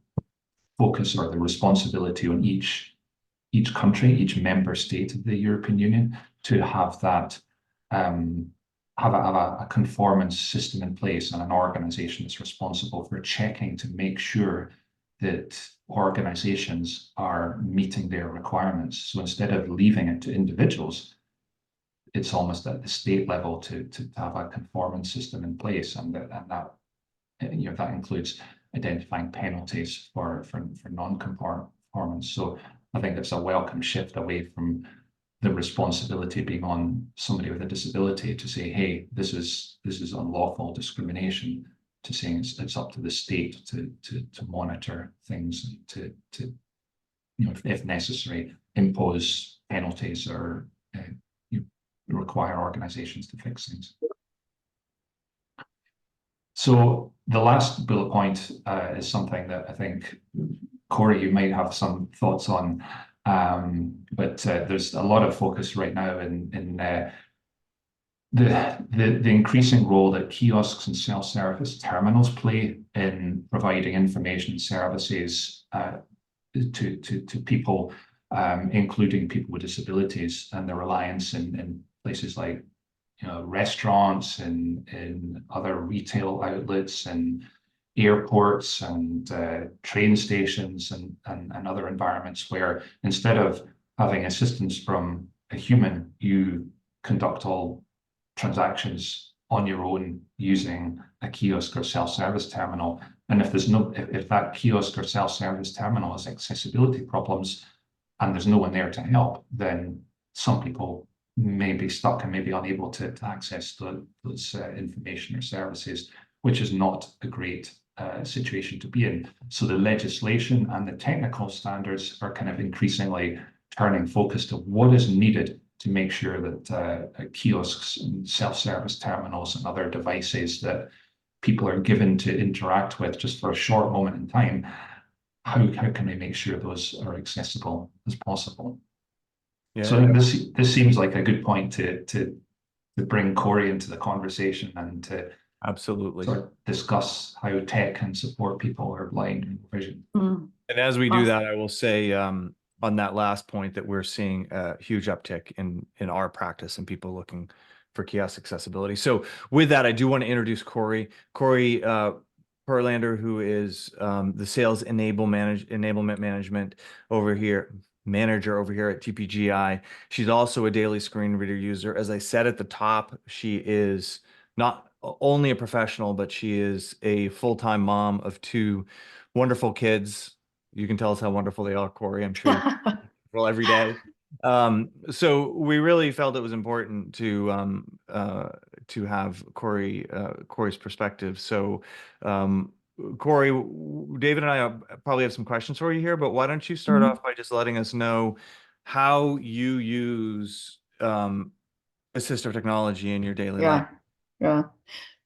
focus or the responsibility on each country, each member state of the European Union, to have that have a conformance system in place, and an organization that's responsible for checking to make sure that organizations are meeting their requirements. So instead of leaving it to individuals, it's almost at the state level to have a conformance system in place, and that that includes identifying penalties for non-conformance. So I think it's a welcome shift away from the responsibility being on somebody with a disability to say, hey, this is unlawful discrimination, to saying it's up to the state to monitor things, and to if necessary, impose penalties or require organizations to fix things. So the last bullet point is something that I think, Corey, you might have some thoughts on. But there's a lot of focus right now in the increasing role that kiosks and self-service terminals play in providing information and services to people, including people with disabilities, and the reliance in places like restaurants and other retail outlets and airports and train stations and other environments where, instead of having assistance from a human, you conduct all transactions on your own using a kiosk or self-service terminal. And if that kiosk or self-service terminal has accessibility problems and there's no one there to help, then some people may be stuck and may be unable to access those information or services, which is not a great situation to be in. So the legislation and the technical standards are kind of increasingly turning focus to what is needed to make sure that kiosks and self-service terminals and other devices that people are given to interact with just for a short moment in time, how can they make sure those are accessible as possible? Yeah. So this seems like a good point to bring Corey into the conversation and to Absolutely. sort of discuss how tech can support people who are blind and low vision. Mm. And as we do Awesome. that, I will say on that last point that we're seeing a huge uptick in our practice and people looking for kiosk accessibility. So with that, I do want to introduce Corey. Corey Perlander, who is the sales enablement management manager over here at TPGI. She's also a daily screen reader user. As I said at the top, she is not only a professional, but she is a full-time mom of 2 wonderful kids. You can tell us how wonderful they are, Corey. I'm sure well every day. So we really felt it was important to have Corey's perspective. So Corey, David and I probably have some questions for you here, but why don't you start Mhm. off by just letting us know how you use assistive technology in your daily life? Yeah.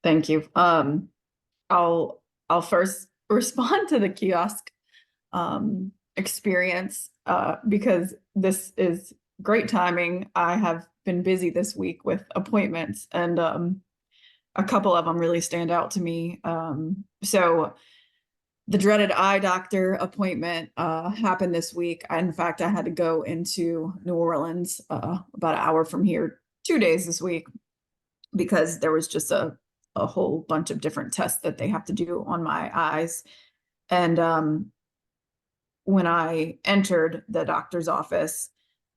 Thank you. I'll first respond to the kiosk experience because this is great timing. I have been busy this week with appointments, and a couple of them really stand out to me. So the dreaded eye doctor appointment happened this week. In fact, I had to go into New Orleans about an hour from here 2 days this week because there was just a whole bunch of different tests that they have to do on my eyes. And when I entered the doctor's office,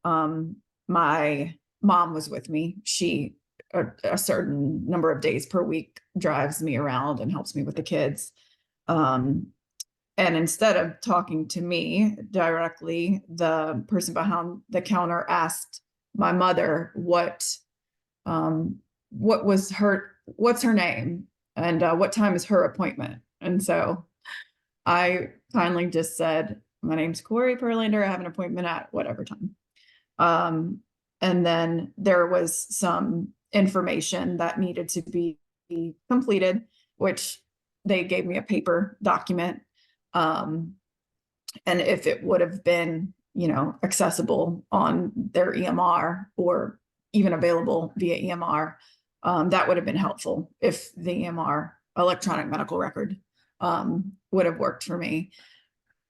my mom was with me. She, a certain number of days per week, drives me around and helps me with the kids. And instead of talking to me directly, the person behind the counter asked my mother what's her name and what time is her appointment. And so I finally just said, my name's Corey Perlander. I have an appointment at whatever time. And then there was some information that needed to be completed, which they gave me a paper document. And if it would have been, accessible on their EMR or even available via EMR, that would have been helpful if the EMR, electronic medical record, would have worked for me.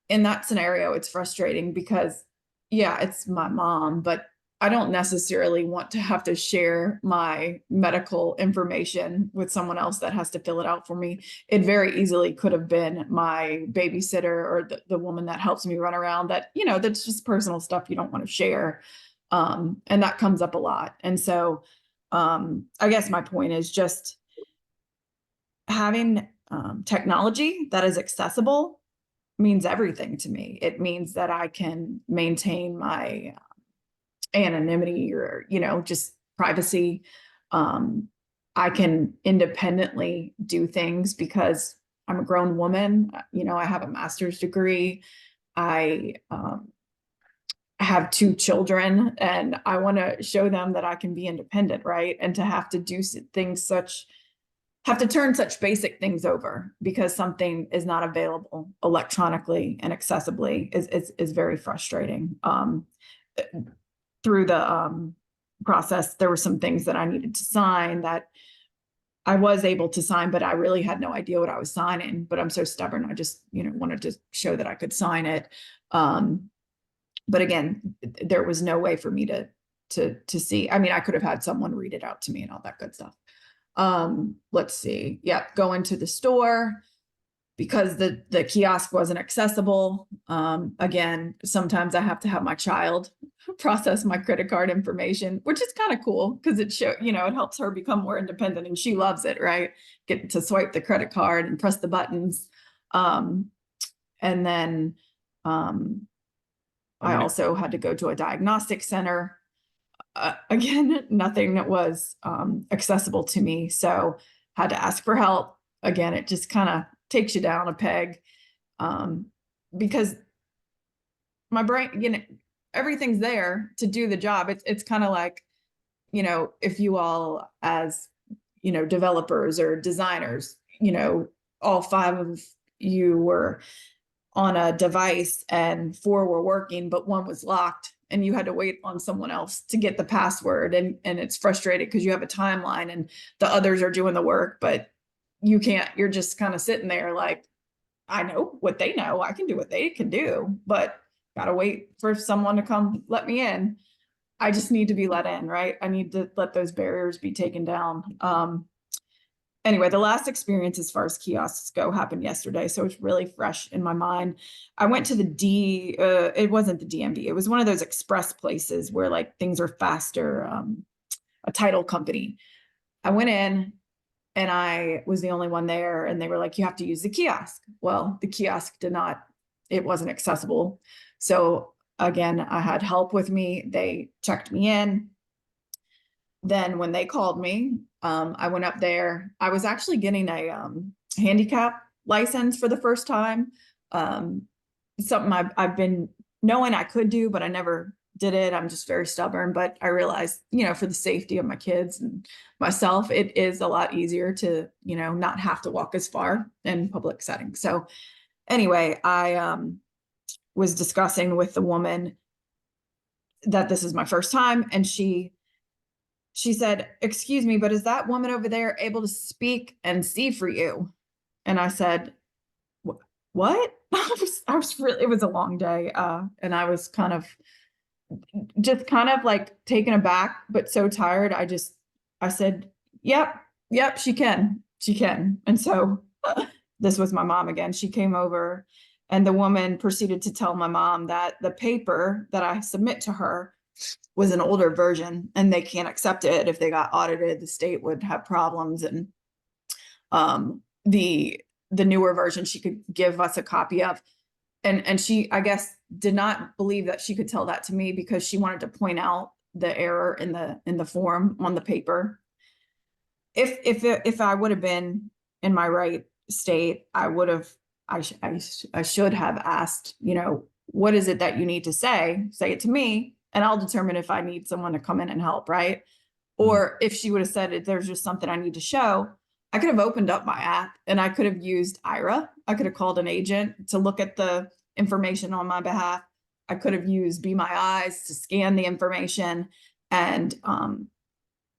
In that scenario, it's frustrating because, yeah, it's my mom, but I don't necessarily want to have to share my medical information with someone else that has to fill it out for me. It very easily could have been my babysitter or the woman that helps me run around that, that's just personal stuff you don't want to share. And that comes up a lot. And so I guess my point is just having technology that is accessible means everything to me. It means that I can maintain my anonymity or, just privacy. I can independently do things because I'm a grown woman. I have a master's degree. I have 2 children and I want to show them that I can be independent, right? And to have to do things have to turn such basic things over because something is not available electronically and accessibly is very frustrating. Through the process, there were some things that I needed to sign that I was able to sign, but I really had no idea what I was signing. But I'm so stubborn. I just, wanted to show that I could sign it. But again, there was no way for me to see. I mean, I could have had someone read it out to me and all that good stuff. Let's see. Yeah, go into the store because the kiosk wasn't accessible. Again, sometimes I have to have my child process my credit card information, which is kind of cool because it it helps her become more independent and she loves it, right? Get to swipe the credit card and press the buttons. And then I also had to go to a diagnostic center. Again, nothing that was accessible to me. So had to ask for help. Again, it just kind of takes you down a peg because my brain, everything's there to do the job. It's kind of like, if you all as, developers or designers, all 5 of you were on a device and 4 were working, but 1 was locked and you had to wait on someone else to get the password, and it's frustrated because you have a timeline and the others are doing the work, but you can't, you're just kind of sitting there like, I know what they know, I can do what they can do, but gotta wait for someone to come let me in. I just need to be let in, right? I need to let those barriers be taken down. Anyway, the last experience as far as kiosks go happened yesterday, so it's really fresh in my mind. I went to it wasn't the DMV, it was one of those express places where like things are faster, a title company. I went in and I was the only one there, and they were like, you have to use the kiosk. Well, the kiosk it wasn't accessible. So again, I had help with me. They checked me in. Then when they called me, I went up there. I was actually getting a handicap license for the first time. Something I've been knowing I could do, but I never did it. I'm just very stubborn, but I realized, for the safety of my kids and myself, it is a lot easier to, not have to walk as far in public settings. So anyway, I was discussing with the woman that this is my first time, and she said, excuse me, but is that woman over there able to speak and see for you? And I said, what? I was really, it was a long day. And I was kind of like taken aback, but so tired. I said, yep, she can. And so this was my mom again. She came over, and the woman proceeded to tell my mom that the paper that I submit to her was an older version, and they can't accept it. If they got audited, the state would have problems. And the newer version she could give us a copy of. And she, I guess, did not believe that she could tell that to me, because she wanted to point out the error in the form on the paper. If I would have been in my right state, I should have asked, what is it that you need to say? Say it to me, and I'll determine if I need someone to come in and help, right? Or if she would have said, there's just something I need to show, I could have opened up my app and I could have used Ira. I could have called an agent to look at the information on my behalf. I could have used Be My Eyes to scan the information and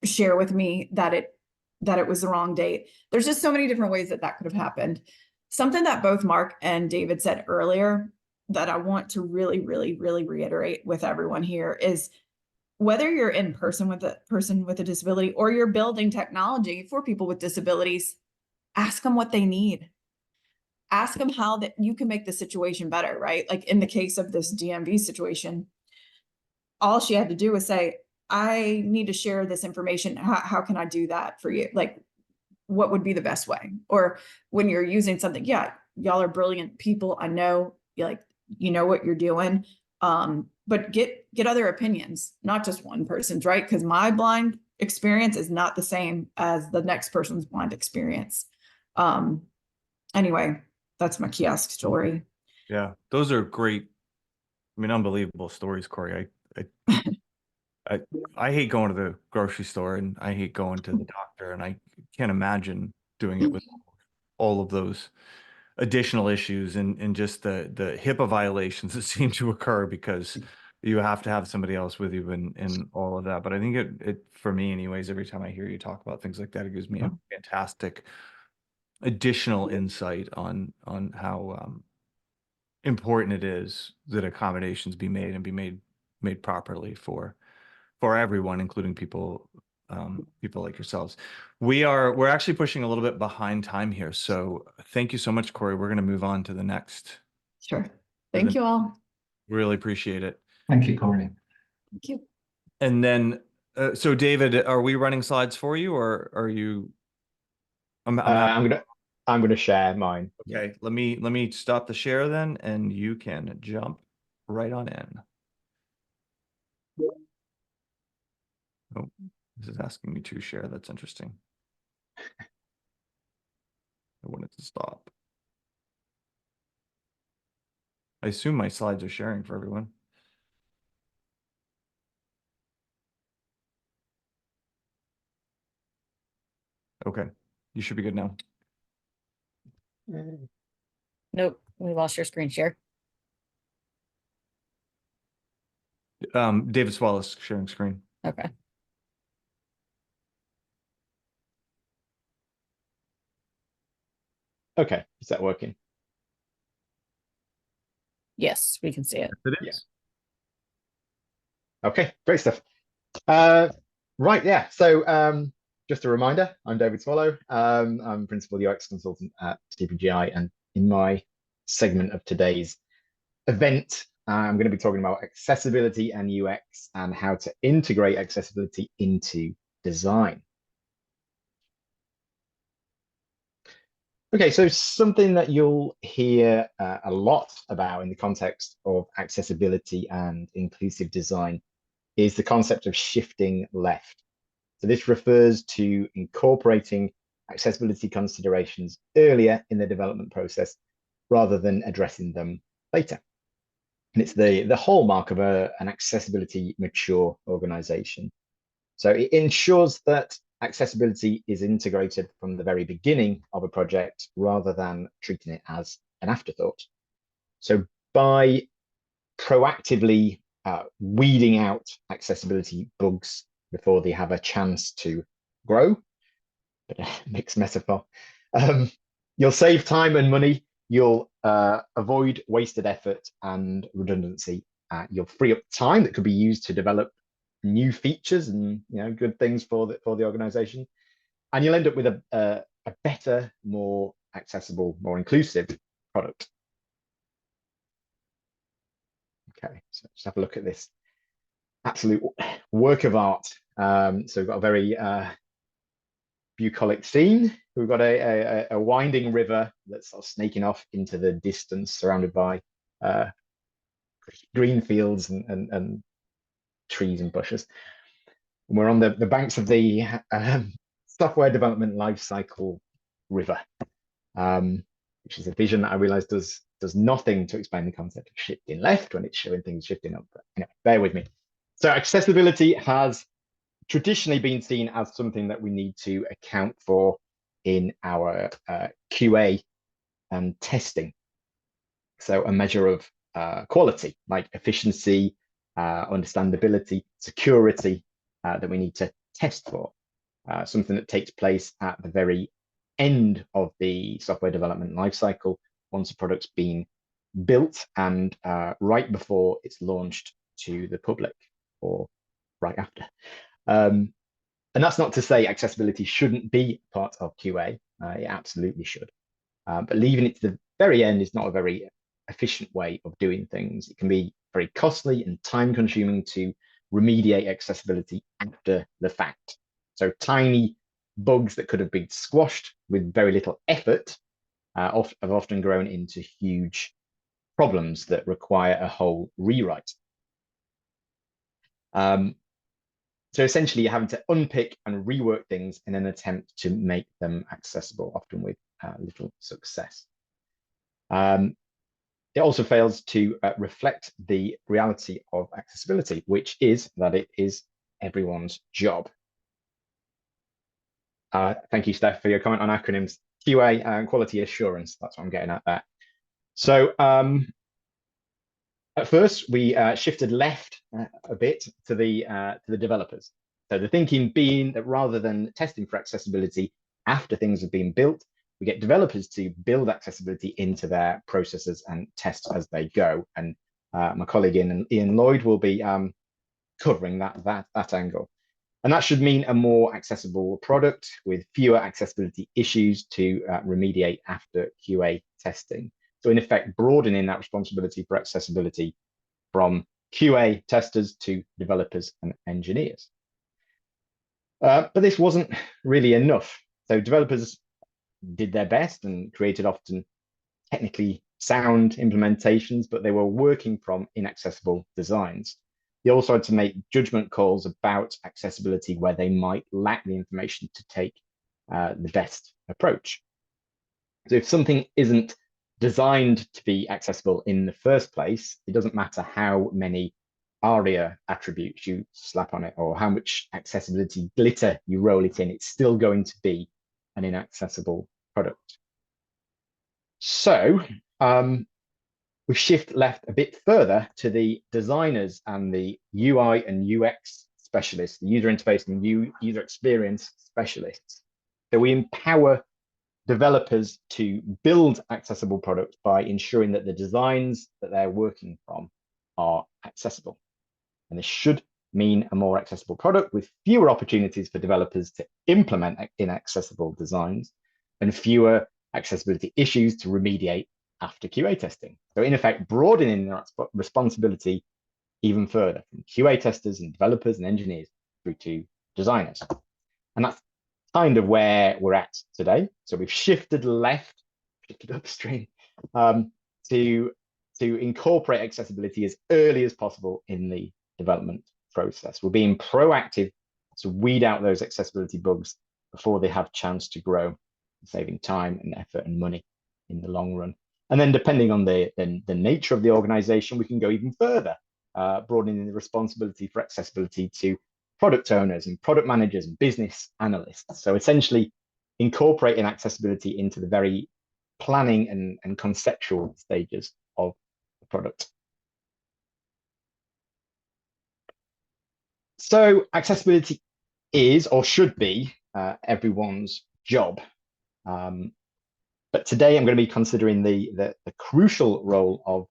share with me that it was the wrong date. There's just so many different ways that could have happened. Something that both Mark and David said earlier that I want to really, really, really reiterate with everyone here is, whether you're in person with a person with a disability or you're building technology for people with disabilities, ask them what they need. Ask them how that you can make the situation better, right? Like in the case of this DMV situation, all she had to do was say, I need to share this information. How can I do that for you? Like, what would be the best way? Or when you're using something, yeah, y'all are brilliant people. I know, you know what you're doing. But get other opinions, not just one person's, right? Because my blind experience is not the same as the next person's blind experience. Anyway, that's my kiosk story. Yeah, those are great. I mean, unbelievable stories, Corey. I hate going to the grocery store, and I hate going to the doctor, and I can't imagine doing it with all of those additional issues and just the HIPAA violations that seem to occur because you have to have somebody else with you and all of that. But I think it for me anyways, every time I hear you talk about things like that, it gives me a fantastic additional insight on how important it is that accommodations be made and be made properly for everyone, including people like yourselves. We're actually pushing a little bit behind time here. So thank you so much, Corey. We're going to move on to the next. Sure. Thank you all. Really appreciate it. Thank you, Corey. Thank you. And then, so David, are we running slides for you, or are you? I'm gonna share mine. Okay. Let me stop the share then, and you can jump right on in. Oh, this is asking me to share. That's interesting. I wanted to stop. I assume my slides are sharing for everyone. Okay, you should be good now. Nope, we lost your screen share. David Wallace sharing screen. Okay. Okay, is that working? Yes, we can see it. It Yeah. is. Okay, great stuff. Right, yeah. So just a reminder, I'm David Swallow. I'm Principal UX Consultant at TPGI, and in my segment of today's event, I'm going to be talking about accessibility and UX and how to integrate accessibility into design. Okay, so something that you'll hear a lot about in the context of accessibility and inclusive design is the concept of shifting left. So this refers to incorporating accessibility considerations earlier in the development process rather than addressing them later. And it's the hallmark of an accessibility mature organization. So it ensures that accessibility is integrated from the very beginning of a project rather than treating it as an afterthought. So by proactively weeding out accessibility bugs before they have a chance to grow, but a mixed metaphor, you'll save time and money, you'll avoid wasted effort and redundancy, you'll free up time that could be used to develop new features and good things for the organization, and you'll end up with a better, more accessible, more inclusive product. Okay, so let's have a look at this absolute work of art. So we've got a very bucolic scene. We've got a winding river that's sort of snaking off into the distance, surrounded by green fields and trees and bushes. And we're on the banks of the software development lifecycle river, which is a vision that I realize does nothing to explain the concept of shifting left when it's showing things shifting up. But anyway, bear with me. So accessibility has traditionally been seen as something that we need to account for in our QA and testing. So a measure of quality, like efficiency, understandability, security, that we need to test for. Something that takes place at the very end of the software development lifecycle, once a product's been built and right before it's launched to the public, or right after. And that's not to say accessibility shouldn't be part of QA. It absolutely should. But leaving it to the very end is not a very efficient way of doing things. It can be very costly and time consuming to remediate accessibility after the fact. So tiny bugs that could have been squashed with very little effort have often grown into huge problems that require a whole rewrite. So essentially, you're having to unpick and rework things in an attempt to make them accessible, often with little success. It also fails to reflect the reality of accessibility, which is that it is everyone's job. Thank you, Steph, for your comment on acronyms. QA and quality assurance, that's what I'm getting at there. So at first, we shifted left a bit to the developers. So the thinking being that rather than testing for accessibility after things have been built, we get developers to build accessibility into their processes and test as they go. And my colleague Ian Lloyd will be covering that angle. And that should mean a more accessible product with fewer accessibility issues to remediate after QA testing. So in effect, broadening that responsibility for accessibility from QA testers to developers and engineers. But this wasn't really enough. So developers did their best and created often technically sound implementations, but they were working from inaccessible designs. They also had to make judgment calls about accessibility where they might lack the information to take the best approach. So if something isn't designed to be accessible in the first place, it doesn't matter how many ARIA attributes you slap on it or how much accessibility glitter you roll it in, it's still going to be an inaccessible product. So we shift left a bit further to the designers and the UI and UX specialists, the user interface and user experience specialists. So we empower developers to build accessible products by ensuring that the designs that they're working from are accessible. And this should mean a more accessible product with fewer opportunities for developers to implement inaccessible designs and fewer accessibility issues to remediate after QA testing. So in effect, broadening their responsibility even further from QA testers and developers and engineers through to designers. And that's kind of where we're at today. So we've shifted left, shifted upstream to incorporate accessibility as early as possible in the development process. We're being proactive to weed out those accessibility bugs before they have a chance to grow, saving time and effort and money in the long run. And then depending on the nature of the organization, we can go even further, broadening the responsibility for accessibility to product owners and product managers and business analysts. So essentially incorporating accessibility into the very planning and conceptual stages of the product. So accessibility is or should be everyone's job. But today I'm going to be considering the crucial role of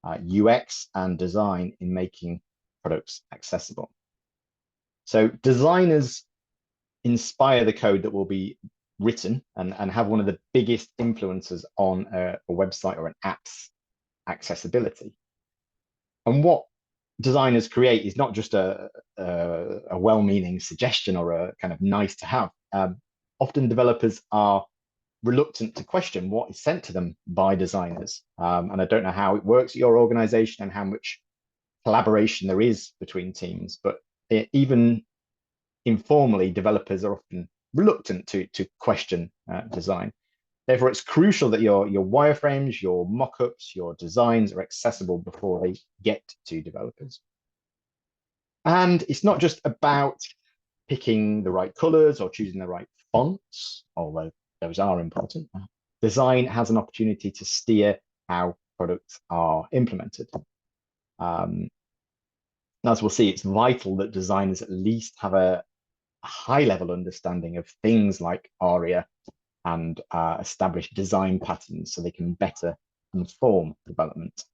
UX and design in making products accessible. So designers inspire the code that will be written and have one of the biggest influences on a website or an app's accessibility. And what designers create is not just a well-meaning suggestion or a kind of nice to have. Often developers are reluctant to question what is sent to them by designers. And I don't know how it works at your organization and how much collaboration there is between teams, but even informally, developers are often reluctant to question design. Therefore, it's crucial that your wireframes, your mockups, your designs are accessible before they get to developers. And it's not just about picking the right colors or choosing the right fonts, although those are important. Design has an opportunity to steer how products are implemented. As we'll see, it's vital that designers at least have a high-level understanding of things like ARIA and establish design patterns so they can better inform development.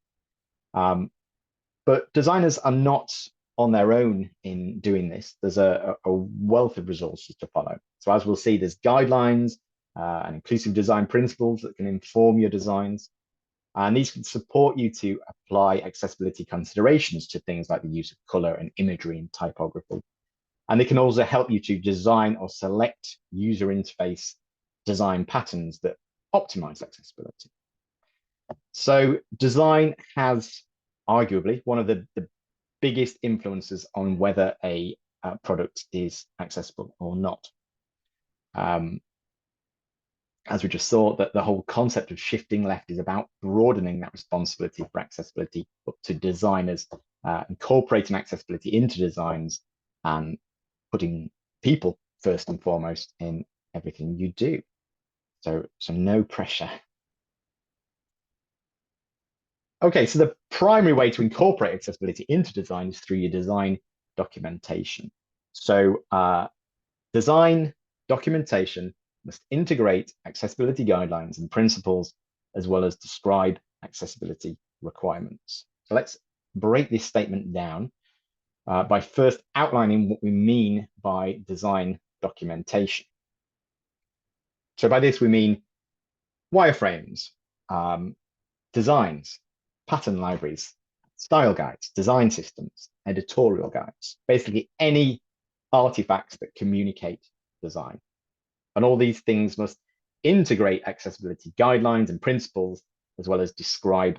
But designers are not on their own in doing this. There's a wealth of resources to follow. So as we'll see, there's guidelines and inclusive design principles that can inform your designs. And these can support you to apply accessibility considerations to things like the use of color and imagery and typography. And they can also help you to design or select user interface design patterns that optimize accessibility. So design has arguably one of the biggest influences on whether a product is accessible or not. As we just saw, that the whole concept of shifting left is about broadening that responsibility for accessibility up to designers, incorporating accessibility into designs and putting people first and foremost in everything you do. So no pressure. Okay, so the primary way to incorporate accessibility into design is through your design documentation. So design documentation must integrate accessibility guidelines and principles, as well as describe accessibility requirements. So let's break this statement down by first outlining what we mean by design documentation. So by this, we mean wireframes, designs, pattern libraries, style guides, design systems, editorial guides, basically any artifacts that communicate design. And all these things must integrate accessibility guidelines and principles, as well as describe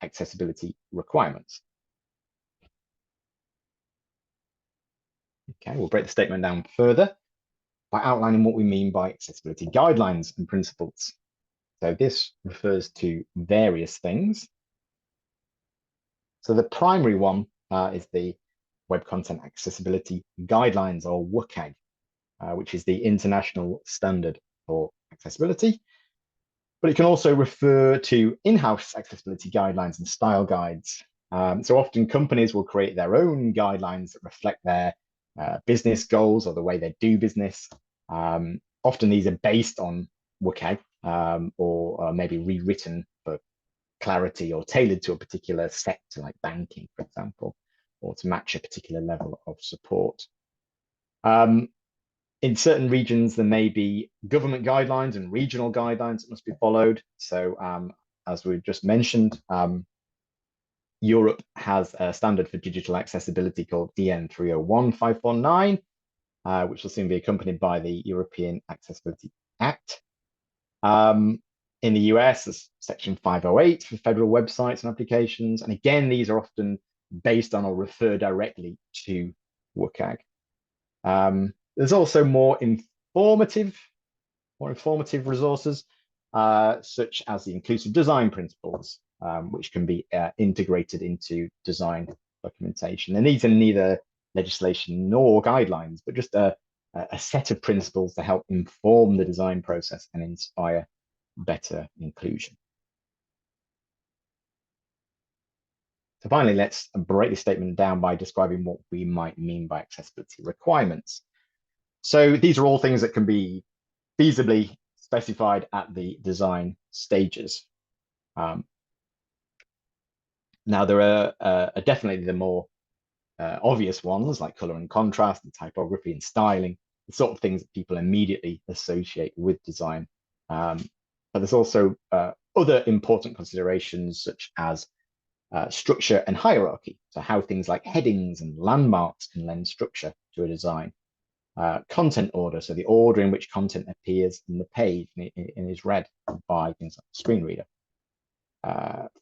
accessibility requirements. Okay, we'll break the statement down further by outlining what we mean by accessibility guidelines and principles. So this refers to various things. So the primary one is the Web Content Accessibility Guidelines, or WCAG, which is the international standard for accessibility. but it can also refer to in-house accessibility guidelines and style guides. So often companies will create their own guidelines that reflect their business goals or the way they do business. Often these are based on WCAG or maybe rewritten for clarity or tailored to a particular sector like banking, for example, or to match a particular level of support. In certain regions, there may be government guidelines and regional guidelines that must be followed. So as we just mentioned, Europe has a standard for digital accessibility called DN 301519, which will soon be accompanied by the European Accessibility Act. In the US, there's Section 508 for federal websites and applications. And again, these are often based on or refer directly to WCAG. There's also more informative resources, such as the inclusive design principles, which can be integrated into design documentation. And these are neither legislation nor guidelines, but just a set of principles to help inform the design process and inspire better inclusion. So finally, let's break this statement down by describing what we might mean by accessibility requirements. So these are all things that can be feasibly specified at the design stages. Now, there are definitely the more obvious ones like color and contrast and typography and styling, the sort of things that people immediately associate with design. But there's also other important considerations such as structure and hierarchy. So how things like headings and landmarks can lend structure to a design. Content order, so the order in which content appears in the page and is read by things like the screen reader.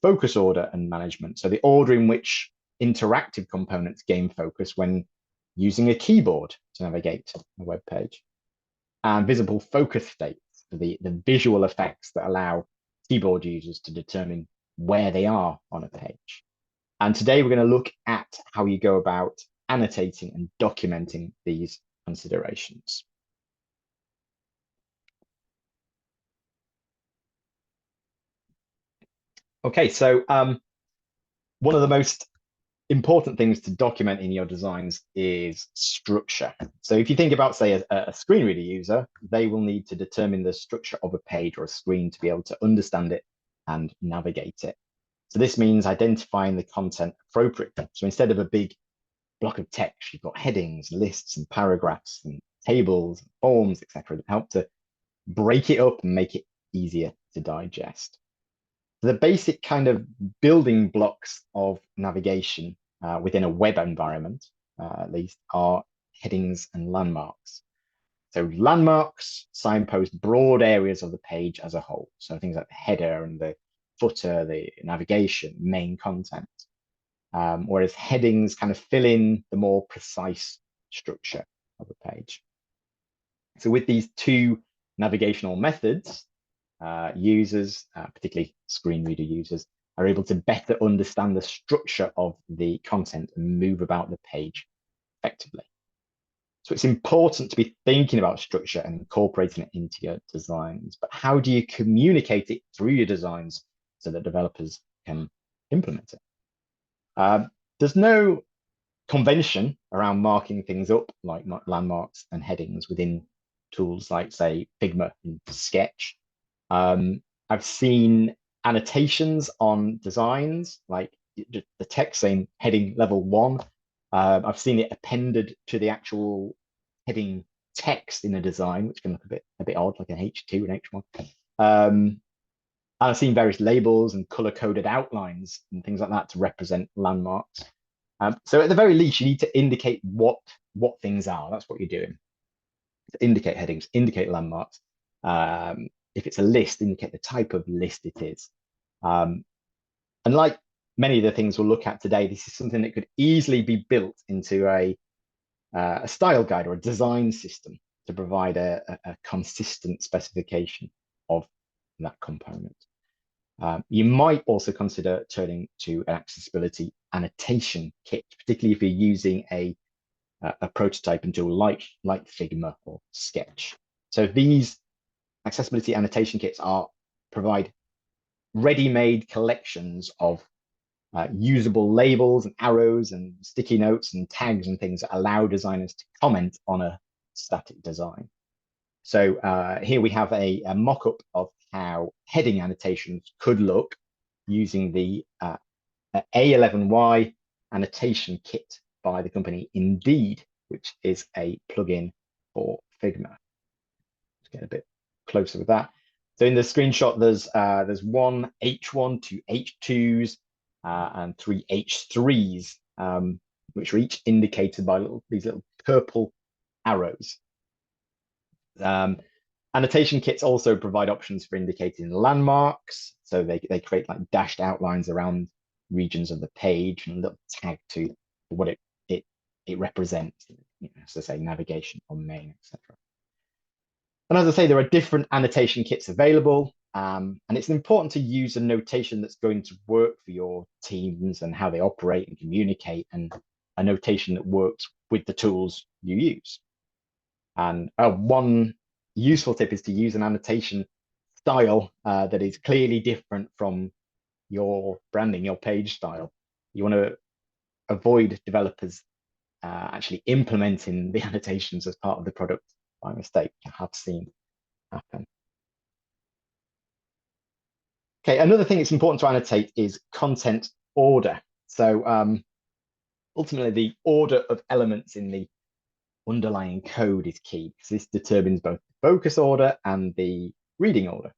Focus order and management, so the order in which interactive components gain focus when using a keyboard to navigate a web page. And visible focus states, so the visual effects that allow keyboard users to determine where they are on a page. And today we're going to look at how you go about annotating and documenting these considerations. Okay, so one of the most important things to document in your designs is structure. So if you think about, say, a screen reader user, they will need to determine the structure of a page or a screen to be able to understand it and navigate it. So this means identifying the content appropriately. So instead of a big block of text, you've got headings, lists, and paragraphs, and tables, and forms, etc., that help to break it up and make it easier to digest. So the basic kind of building blocks of navigation within a web environment, at least, are headings and landmarks. So landmarks signpost broad areas of the page as a whole. So things like the header and the footer, the navigation, main content. Whereas headings kind of fill in the more precise structure of the page. So with these two navigational methods, users, particularly screen reader users, are able to better understand the structure of the content and move about the page effectively. So it's important to be thinking about structure and incorporating it into your designs, but how do you communicate it through your designs so that developers can implement it? There's no convention around marking things up like landmarks and headings within tools like, say, Figma and Sketch. I've seen annotations on designs, like the text saying heading level 1. I've seen it appended to the actual heading text in a design, which can look a bit odd, like an H2 and H1. And I've seen various labels and color-coded outlines and things like that to represent landmarks. So at the very least, you need to indicate what things are. That's what you're doing. To indicate headings, indicate landmarks. If it's a list, indicate the type of list it is. And like many of the things we'll look at today, this is something that could easily be built into a style guide or a design system to provide a consistent specification of that component. You might also consider turning to an accessibility annotation kit, particularly if you're using a prototyping tool like Figma or Sketch. So these accessibility annotation kits are provide ready-made collections of usable labels and arrows and sticky notes and tags and things that allow designers to comment on a static design. So here we have a mock-up of how heading annotations could look using the A11Y annotation kit by the company Indeed, which is a plugin for Figma. Let's get a bit closer with that. So in the screenshot, there's one H1, two H2s, and three H3s, which are each indicated by these little purple arrows. Annotation kits also provide options for indicating landmarks. So they create like dashed outlines around regions of the page and a little tag to what it represents, you know, so say navigation on main, etc. And as I say, there are different annotation kits available, and it's important to use a notation that's going to work for your teams and how they operate and communicate, and a notation that works with the tools you use. And one useful tip is to use an annotation style that is clearly different from your branding, your page style. You want to avoid developers actually implementing the annotations as part of the product by mistake. I have seen happen. Okay, another thing it's important to annotate is content order. So ultimately, the order of elements in the underlying code is key, because this determines both the focus order and the reading order.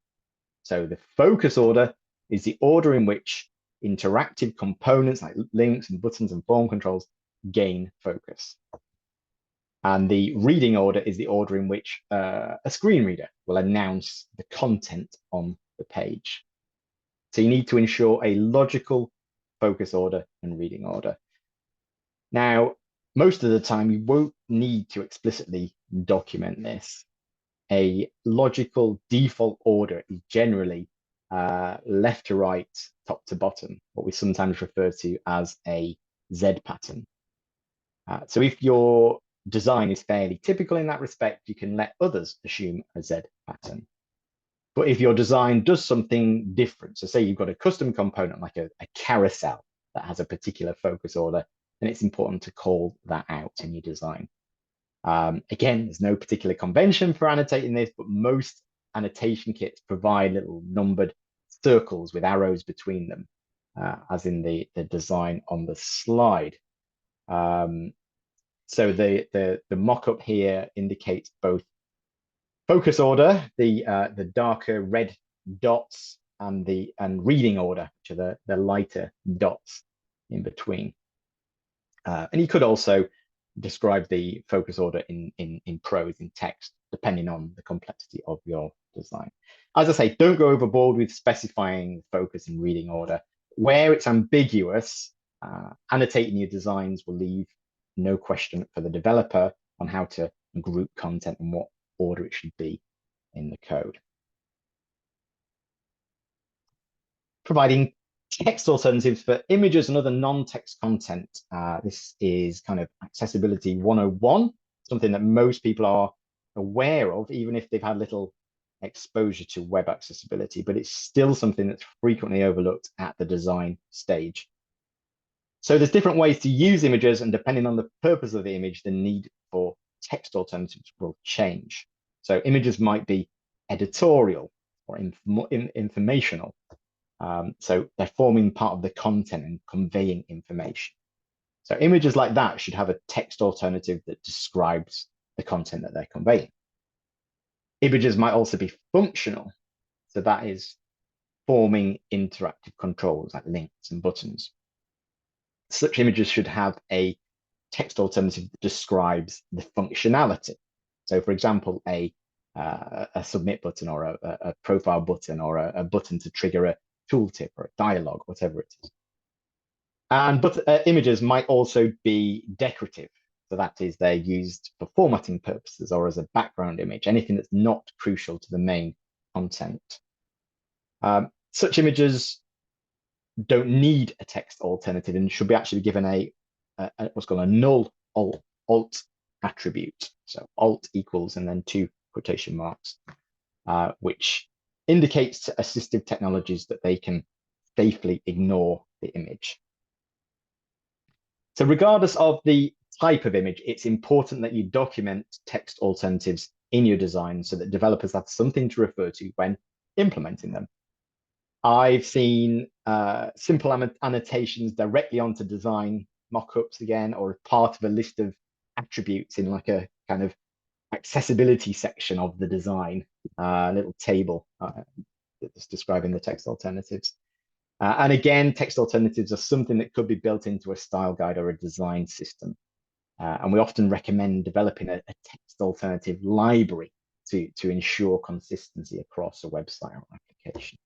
So the focus order is the order in which interactive components like links and buttons and form controls gain focus. And the reading order is the order in which a screen reader will announce the content on the page. So you need to ensure a logical focus order and reading order. Now, most of the time, you won't need to explicitly document this. A logical default order is generally left to right, top to bottom, what we sometimes refer to as a Z pattern. So if your design is fairly typical in that respect, you can let others assume a Z pattern. But if your design does something different, so say you've got a custom component like a carousel that has a particular focus order, then it's important to call that out in your design. Again, there's no particular convention for annotating this, but most annotation kits provide little numbered circles with arrows between them, as in the design on the slide. So the mock-up here indicates both focus order, the darker red dots, and reading order, which are the lighter dots in between. And you could also describe the focus order in prose, in text, depending on the complexity of your design. As I say, don't go overboard with specifying focus and reading order. Where it's ambiguous, annotating your designs will leave no question for the developer on how to group content and what order it should be in the code. Providing text alternatives for images and other non-text content. This is kind of accessibility 101, something that most people are aware of, even if they've had little exposure to web accessibility, but it's still something that's frequently overlooked at the design stage. So there's different ways to use images, and depending on the purpose of the image, the need for text alternatives will change. So images might be editorial or informational. So they're forming part of the content and conveying information. So images like that should have a text alternative that describes the content that they're conveying. Images might also be functional. So that is forming interactive controls like links and buttons. Such images should have a text alternative that describes the functionality. So for example, a submit button or a profile button or a button to trigger a tooltip or a dialogue, whatever it is. But images might also be decorative. So that is, they're used for formatting purposes or as a background image, anything that's not crucial to the main content. Such images don't need a text alternative and should be actually given a what's called a null alt attribute. So alt equals and then 2 quotation marks, which indicates to assistive technologies that they can safely ignore the image. So regardless of the type of image, it's important that you document text alternatives in your design so that developers have something to refer to when implementing them. I've seen simple annotations directly onto design mockups again, or part of a list of attributes in like a kind of accessibility section of the design, a little table that's describing the text alternatives. And again, text alternatives are something that could be built into a style guide or a design system. And we often recommend developing a text alternative library to ensure consistency across a website or application.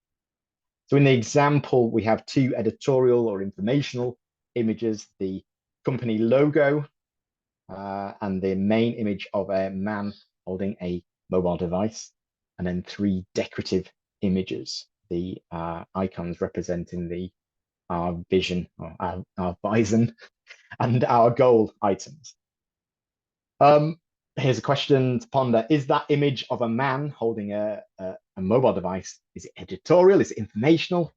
So in the example, we have two editorial or informational images, the company logo and the main image of a man holding a mobile device, and then three decorative images, the icons representing our vision, or our bison, and our goal items. Here's a question to ponder. Is that image of a man holding a mobile device, is it editorial, is it informational,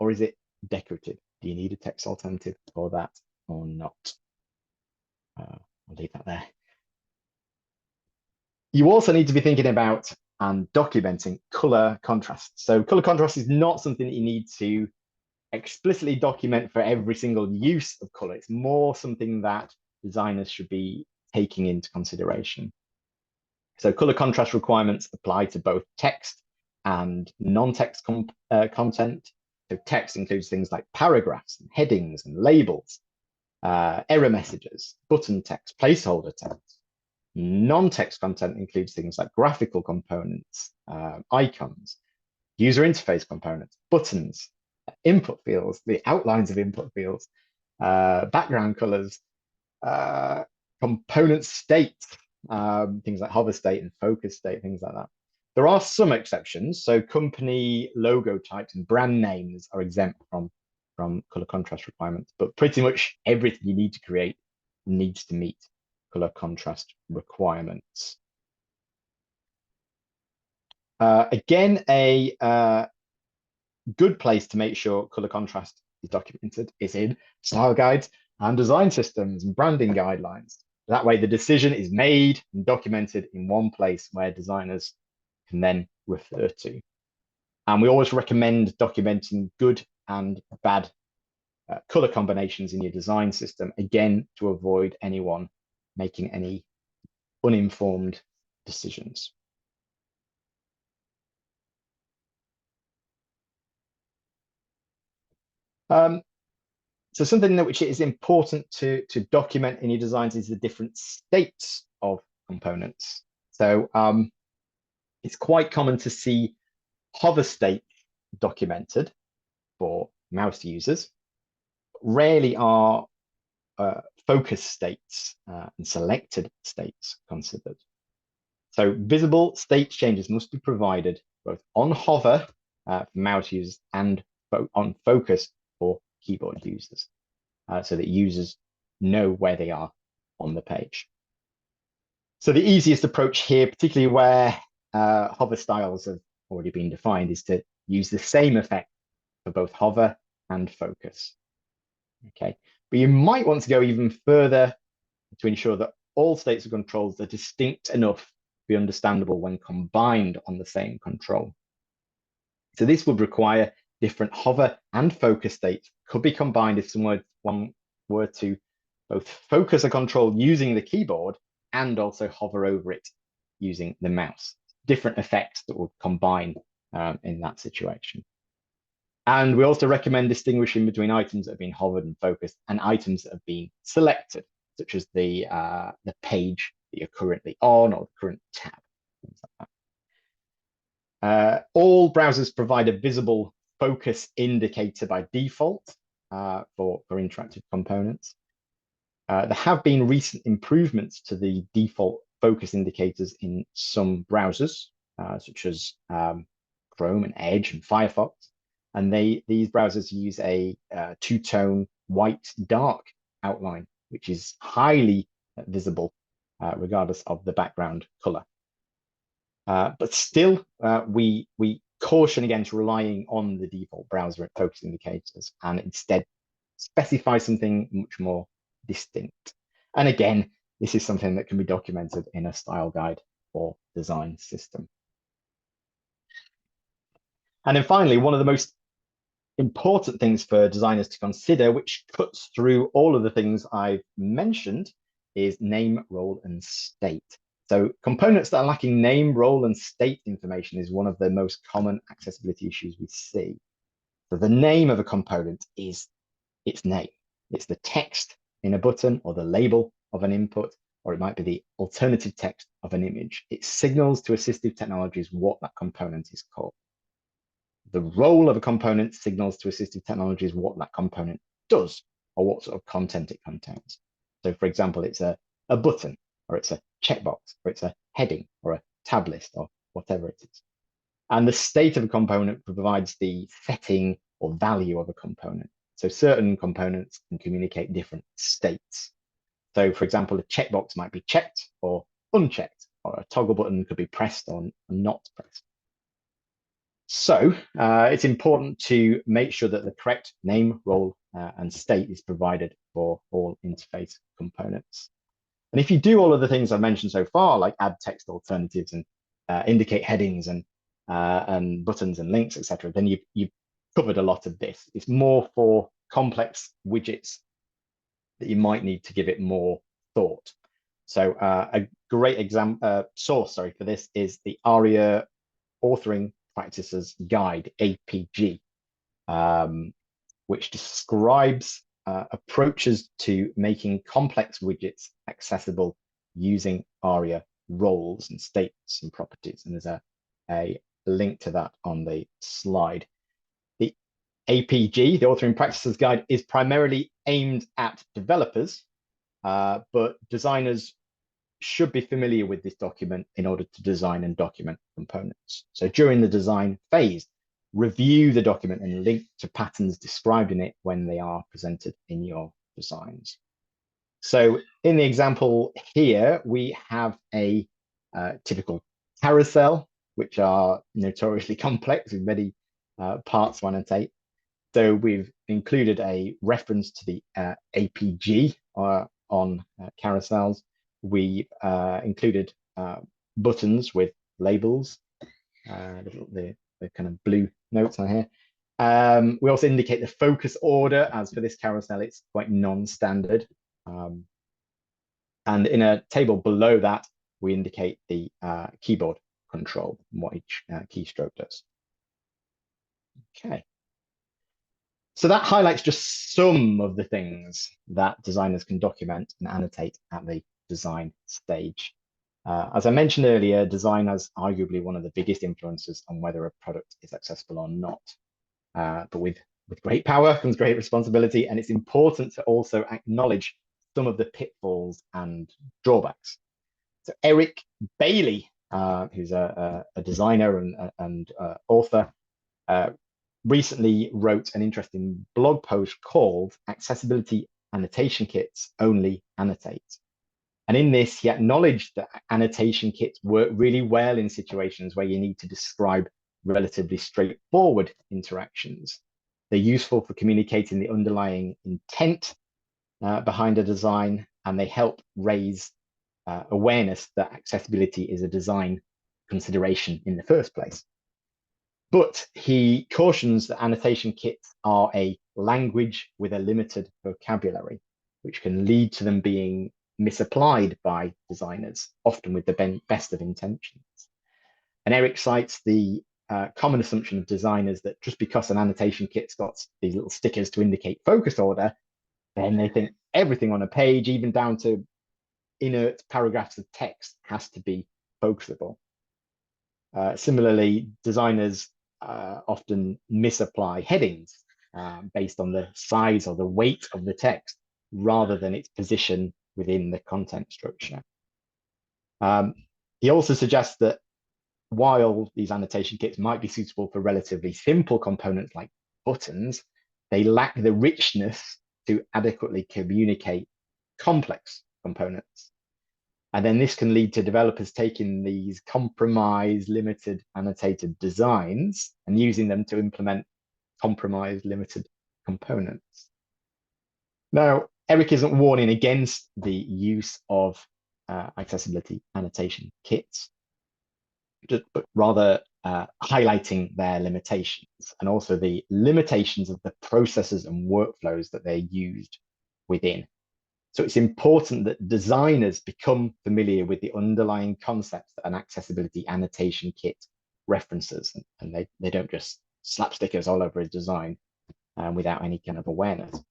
or is it decorative? Do you need a text alternative for that or not? I'll leave that there. You also need to be thinking about and documenting color contrast. So color contrast is not something that you need to explicitly document for every single use of color. It's more something that designers should be taking into consideration. So color contrast requirements apply to both text and non-text content. So text includes things like paragraphs and headings and labels, error messages, button text, placeholder text. Non-text content includes things like graphical components, icons, user interface components, buttons, input fields, the outlines of input fields, background colors, component state, things like hover state and focus state, things like that. There are some exceptions. So company logo types and brand names are exempt from color contrast requirements, but pretty much everything you need to create needs to meet color contrast requirements. Again, a good place to make sure color contrast is documented is in style guides and design systems and branding guidelines. That way the decision is made and documented in one place where designers can then refer to. And we always recommend documenting good and bad color combinations in your design system, again, to avoid anyone making any uninformed decisions. So something that which is important to document in your designs is the different states of components. So it's quite common to see hover state documented for mouse users. Rarely are focus states and selected states considered. So visible state changes must be provided both on hover for mouse users and on focus for keyboard users, so that users know where they are on the page. So the easiest approach here, particularly where hover styles have already been defined, is to use the same effect for both hover and focus. Okay, but you might want to go even further to ensure that all states of controls are distinct enough to be understandable when combined on the same control. So this would require different hover and focus states could be combined if one were to both focus a control using the keyboard and also hover over it using the mouse. Different effects that would combine in that situation. And we also recommend distinguishing between items that have been hovered and focused and items that have been selected, such as the page that you're currently on or the current tab, things like that. All browsers provide a visible focus indicator by default for interactive components. There have been recent improvements to the default focus indicators in some browsers, such as Chrome and Edge and Firefox. And these browsers use a two-tone white dark outline, which is highly visible regardless of the background color. But still, we caution against relying on the default browser focus indicators and instead specify something much more distinct. And again, this is something that can be documented in a style guide or design system. And then finally, one of the most important things for designers to consider, which cuts through all of the things I've mentioned, is name, role, and state. So components that are lacking name, role, and state information is one of the most common accessibility issues we see. So the name of a component is its name. It's the text in a button or the label of an input, or it might be the alternative text of an image. It signals to assistive technologies what that component is called. The role of a component signals to assistive technologies what that component does or what sort of content it contains. So for example, it's a button, or it's a checkbox, or it's a heading, or a tab list, or whatever it is. And the state of a component provides the setting or value of a component. So certain components can communicate different states. So for example, a checkbox might be checked or unchecked, or a toggle button could be pressed or not pressed. So it's important to make sure that the correct name, role, and state is provided for all interface components. And if you do all of the things I've mentioned so far, like add text alternatives and indicate headings and buttons and links, etc., then you've covered a lot of this. It's more for complex widgets that you might need to give it more thought. So a great source for this is the ARIA Authoring Practices Guide, APG, which describes approaches to making complex widgets accessible using ARIA roles and states and properties. And there's a link to that on the slide. The APG, the Authoring Practices Guide, is primarily aimed at developers, but designers should be familiar with this document in order to design and document components. So during the design phase, review the document and link to patterns described in it when they are presented in your designs. So in the example here, we have a typical carousel, which are notoriously complex with many parts to annotate. So we've included a reference to the APG on carousels. We included buttons with labels, the kind of blue notes on here. We also indicate the focus order, as for this carousel, it's quite non-standard. And in a table below that, we indicate the keyboard control and what each keystroke does. Okay. So that highlights just some of the things that designers can document and annotate at the design stage. As I mentioned earlier, design is arguably one of the biggest influences on whether a product is accessible or not. But with great power comes great responsibility, and it's important to also acknowledge some of the pitfalls and drawbacks. So Eric Bailey, who's a designer and author, recently wrote an interesting blog post called "Accessibility Annotation Kits Only Annotate." And in this, he acknowledged that annotation kits work really well in situations where you need to describe relatively straightforward interactions. They're useful for communicating the underlying intent behind a design, and they help raise awareness that accessibility is a design consideration in the first place. But he cautions that annotation kits are a language with a limited vocabulary, which can lead to them being misapplied by designers, often with the best of intentions. And Eric cites the common assumption of designers that just because an annotation kit's got these little stickers to indicate focus order, then they think everything on a page, even down to inert paragraphs of text, has to be focusable. Similarly, designers often misapply headings based on the size or the weight of the text rather than its position within the content structure. He also suggests that while these annotation kits might be suitable for relatively simple components like buttons, they lack the richness to adequately communicate complex components. And then this can lead to developers taking these compromised, limited, annotated designs and using them to implement compromised, limited components. Now, Eric isn't warning against the use of accessibility annotation kits, but rather highlighting their limitations and also the limitations of the processes and workflows that they're used within. So it's important that designers become familiar with the underlying concepts that an accessibility annotation kit references, and they don't just slap stickers all over a design without any kind of awareness.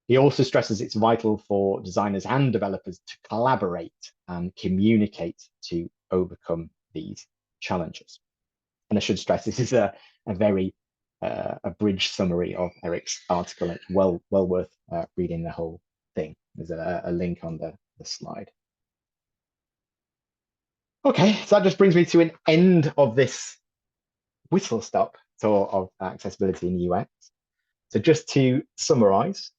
He also stresses it's vital for designers and developers to collaborate and communicate to overcome these challenges. And I should stress this is a very abridged summary of Eric's article. It's well worth reading the whole thing. There's a link on the slide. Okay, so that just brings me to an end of this whistle-stop tour of accessibility in UX. So just to summarize,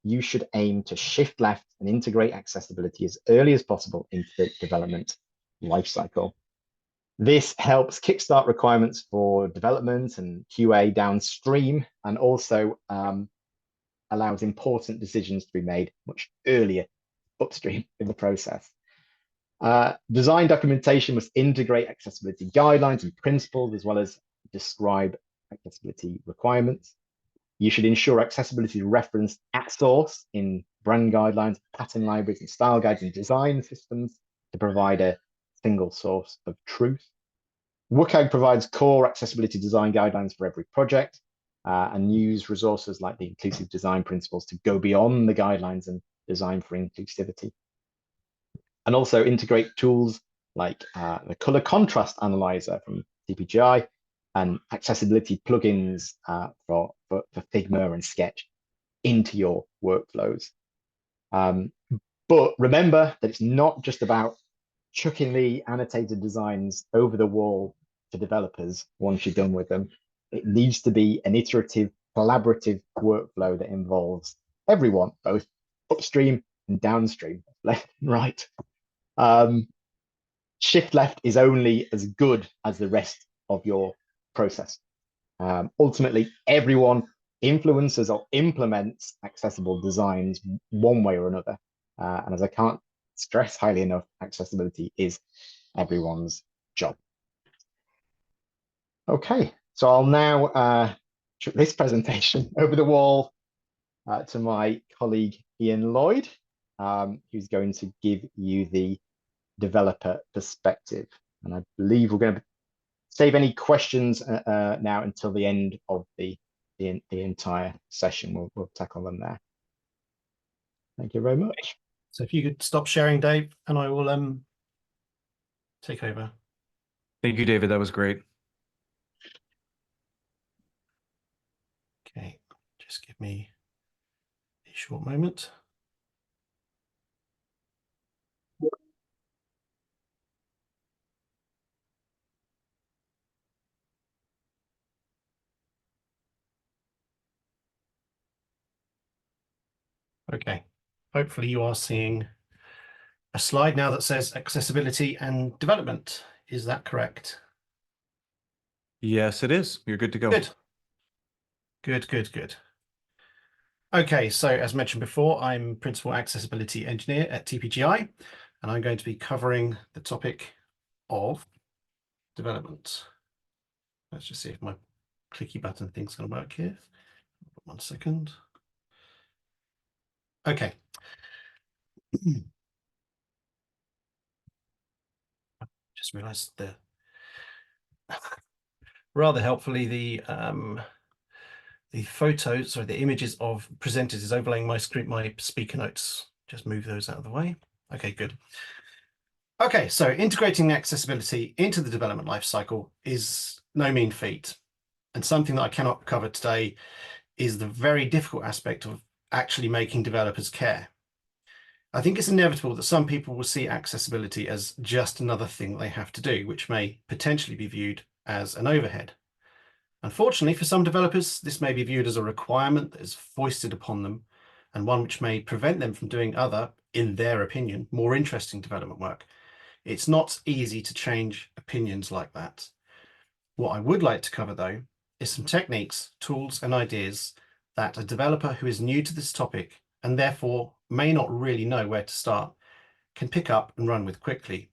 you should aim to shift left and integrate accessibility as early as possible into the development lifecycle. This helps kickstart requirements for development and QA downstream, and also allows important decisions to be made much earlier upstream in the process. Design documentation must integrate accessibility guidelines and principles, as well as describe accessibility requirements. You should ensure accessibility is referenced at source in brand guidelines, pattern libraries, and style guides and design systems to provide a single source of truth. WCAG provides core accessibility design guidelines for every project, and use resources like the inclusive design principles to go beyond the guidelines and design for inclusivity. And also integrate tools like the color contrast analyzer from TPGI and accessibility plugins for Figma and Sketch into your workflows. But remember that it's not just about chucking the annotated designs over the wall to developers once you're done with them. It needs to be an iterative, collaborative workflow that involves everyone, both upstream and downstream, left and right. Shift left is only as good as the rest of your process. Ultimately, everyone influences or implements accessible designs one way or another. And as I can't stress highly enough, accessibility is everyone's job. Okay, so I'll now chuck this presentation over the wall to my colleague Ian Lloyd, who's going to give you the developer perspective. And I believe we're going to save any questions now until the end of the entire session. We'll tackle them there. Thank you very much. So if you could stop sharing, Dave, and I will take over. Thank you, David. That was great. Okay, just give me a short moment. Okay, hopefully you are seeing a slide now that says accessibility and development. Is that correct? Yes, it is. You're good to go. Good. Good. Okay, so as mentioned before, I'm Principal Accessibility Engineer at TPGI, and I'm going to be covering the topic of development. Let's just see if my clicky button thing's going to work here. 1 second. Okay. Just realized rather helpfully the photos or the images of presenters is overlaying my screen, my speaker notes. Just move those out of the way. Okay, good. Okay, so integrating accessibility into the development lifecycle is no mean feat. And something that I cannot cover today is the very difficult aspect of actually making developers care. I think it's inevitable that some people will see accessibility as just another thing they have to do, which may potentially be viewed as an overhead. Unfortunately, for some developers, this may be viewed as a requirement that is foisted upon them, and one which may prevent them from doing other, in their opinion, more interesting development work. It's not easy to change opinions like that. What I would like to cover, though, is some techniques, tools, and ideas that a developer who is new to this topic and therefore may not really know where to start can pick up and run with quickly.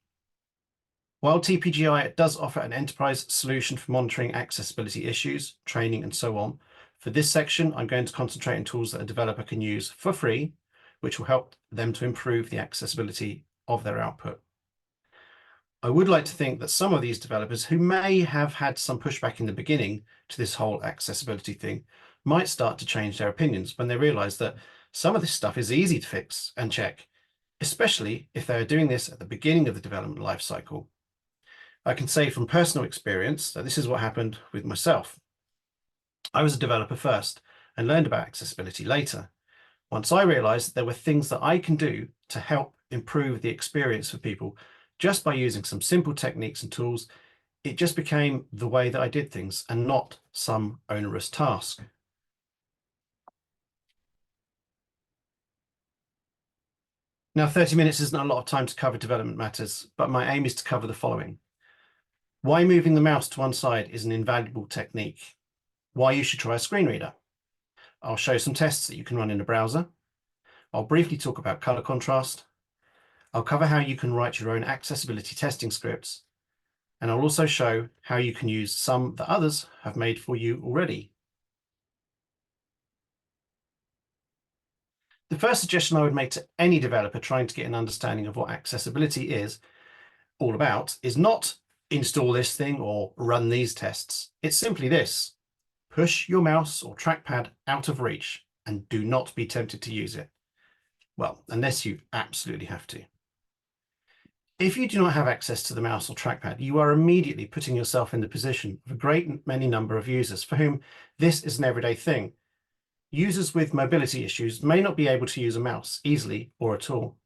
While TPGI does offer an enterprise solution for monitoring accessibility issues, training, and so on, for this section, I'm going to concentrate on tools that a developer can use for free, which will help them to improve the accessibility of their output. I would like to think that some of these developers who may have had some pushback in the beginning to this whole accessibility thing might start to change their opinions when they realize that some of this stuff is easy to fix and check, especially if they're doing this at the beginning of the development lifecycle. I can say from personal experience that this is what happened with myself. I was a developer first and learned about accessibility later. Once I realized there were things that I can do to help improve the experience for people just by using some simple techniques and tools, it just became the way that I did things and not some onerous task. Now, 30 minutes isn't a lot of time to cover development matters, but my aim is to cover the following. Why moving the mouse to one side is an invaluable technique. Why you should try a screen reader. I'll show some tests that you can run in a browser. I'll briefly talk about color contrast. I'll cover how you can write your own accessibility testing scripts. And I'll also show how you can use some that others have made for you already. The first suggestion I would make to any developer trying to get an understanding of what accessibility is all about is not install this thing or run these tests. It's simply this: push your mouse or trackpad out of reach and do not be tempted to use it. Well, unless you absolutely have to. If you do not have access to the mouse or trackpad, you are immediately putting yourself in the position of a great many number of users for whom this is an everyday thing. Users with mobility issues may not be able to use a mouse easily or at all.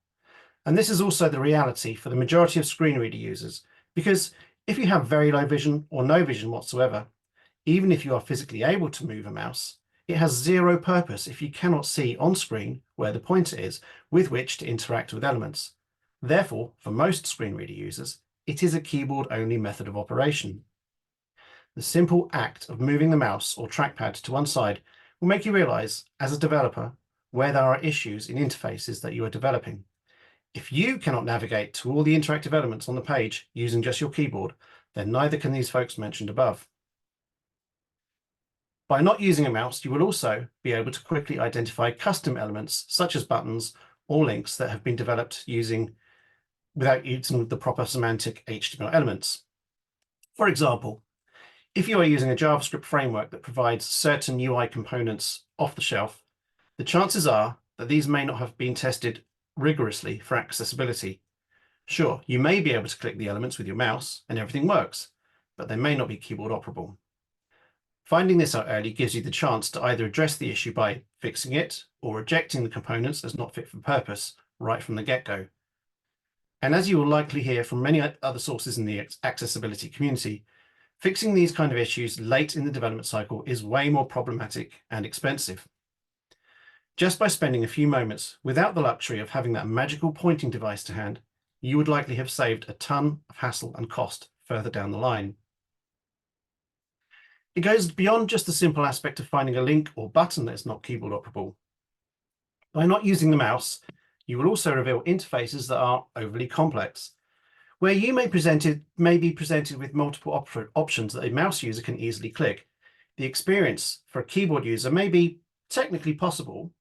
And this is also the reality for the majority of screen reader users, because if you have very low vision or no vision whatsoever, even if you are physically able to move a mouse, it has zero purpose if you cannot see on screen where the pointer is with which to interact with elements. Therefore, for most screen reader users, it is a keyboard-only method of operation. The simple act of moving the mouse or trackpad to one side will make you realize, as a developer, where there are issues in interfaces that you are developing. If you cannot navigate to all the interactive elements on the page using just your keyboard, then neither can these folks mentioned above. By not using a mouse, you will also be able to quickly identify custom elements such as buttons or links that have been developed without using the proper semantic HTML elements. For example, if you are using a JavaScript framework that provides certain UI components off the shelf, the chances are that these may not have been tested rigorously for accessibility. Sure, you may be able to click the elements with your mouse and everything works, but they may not be keyboard operable. Finding this out early gives you the chance to either address the issue by fixing it or rejecting the components as not fit for purpose right from the get-go. And as you will likely hear from many other sources in the accessibility community, fixing these kind of issues late in the development cycle is way more problematic and expensive. Just by spending a few moments without the luxury of having that magical pointing device to hand, you would likely have saved a ton of hassle and cost further down the line. It goes beyond just the simple aspect of finding a link or button that is not keyboard operable. By not using the mouse, you will also reveal interfaces that are overly complex, where you may be presented with multiple options that a mouse user can easily click. The experience for a keyboard user may be technically possible,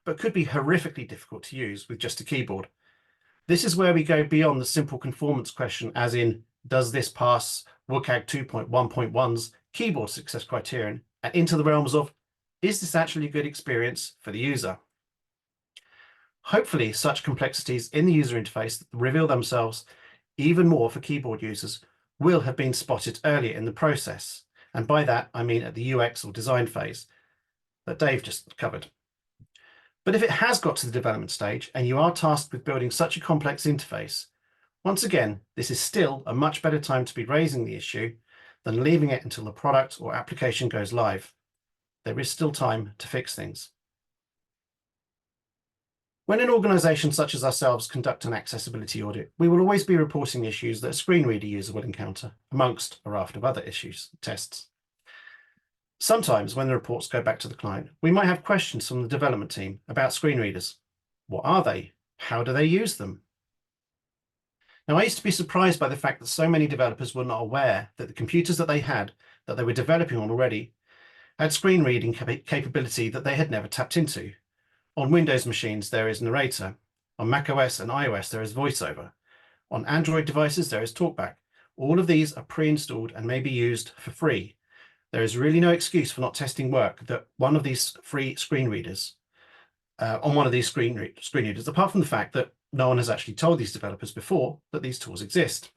but could be horrifically difficult to use with just a keyboard. This is where we go beyond the simple conformance question, as in, does this pass WCAG 2.1.1's keyboard success criterion, and into the realms of, is this actually a good experience for the user? Hopefully, such complexities in the user interface that reveal themselves even more for keyboard users will have been spotted earlier in the process. And by that, I mean at the UX or design phase that Dave just covered. But if it has got to the development stage and you are tasked with building such a complex interface, once again, this is still a much better time to be raising the issue than leaving it until the product or application goes live. There is still time to fix things. When an organization such as ourselves conduct an accessibility audit, we will always be reporting issues that a screen reader user will encounter, amongst a raft of other tests. Sometimes when the reports go back to the client, we might have questions from the development team about screen readers. What are they? How do they use them? Now, I used to be surprised by the fact that so many developers were not aware that the computers that they were developing on already, had screen reading capability that they had never tapped into. On Windows machines, there is Narrator. On macOS and iOS, there is VoiceOver. On Android devices, there is TalkBack. All of these are pre-installed and may be used for free. There is really no excuse for not testing work that one of these free screen readers, on one of these screen readers, apart from the fact that no one has actually told these developers before that these tools exist.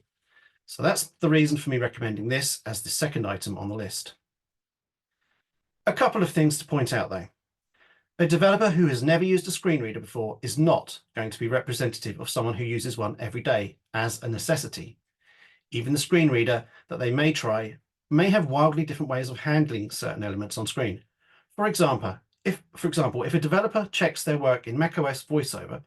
So that's the reason for me recommending this as the second item on the list. A couple of things to point out though. A developer who has never used a screen reader before is not going to be representative of someone who uses one every day as a necessity. Even the screen reader that they may try may have wildly different ways of handling certain elements on screen. For example, if a developer checks their work in macOS VoiceOver,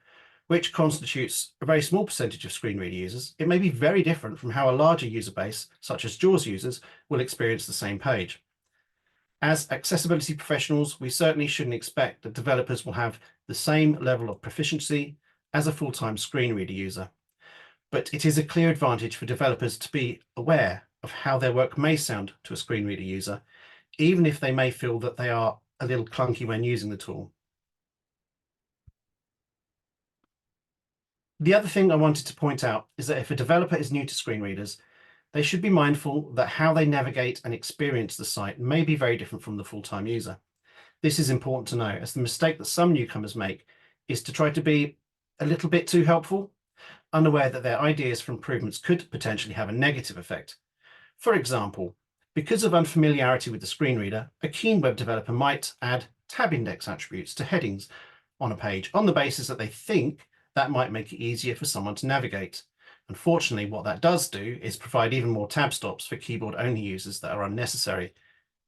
which constitutes a very small percentage of screen reader users, it may be very different from how a larger user base, such as JAWS users, will experience the same page. As accessibility professionals, we certainly shouldn't expect that developers will have the same level of proficiency as a full-time screen reader user. But it is a clear advantage for developers to be aware of how their work may sound to a screen reader user, even if they may feel that they are a little clunky when using the tool. The other thing I wanted to point out is that if a developer is new to screen readers, they should be mindful that how they navigate and experience the site may be very different from the full-time user. This is important to know, as the mistake that some newcomers make is to try to be a little bit too helpful, unaware that their ideas for improvements could potentially have a negative effect. For example, because of unfamiliarity with the screen reader, a keen web developer might add tab index attributes to headings on a page on the basis that they think that might make it easier for someone to navigate. Unfortunately, what that does do is provide even more tab stops for keyboard-only users that are unnecessary.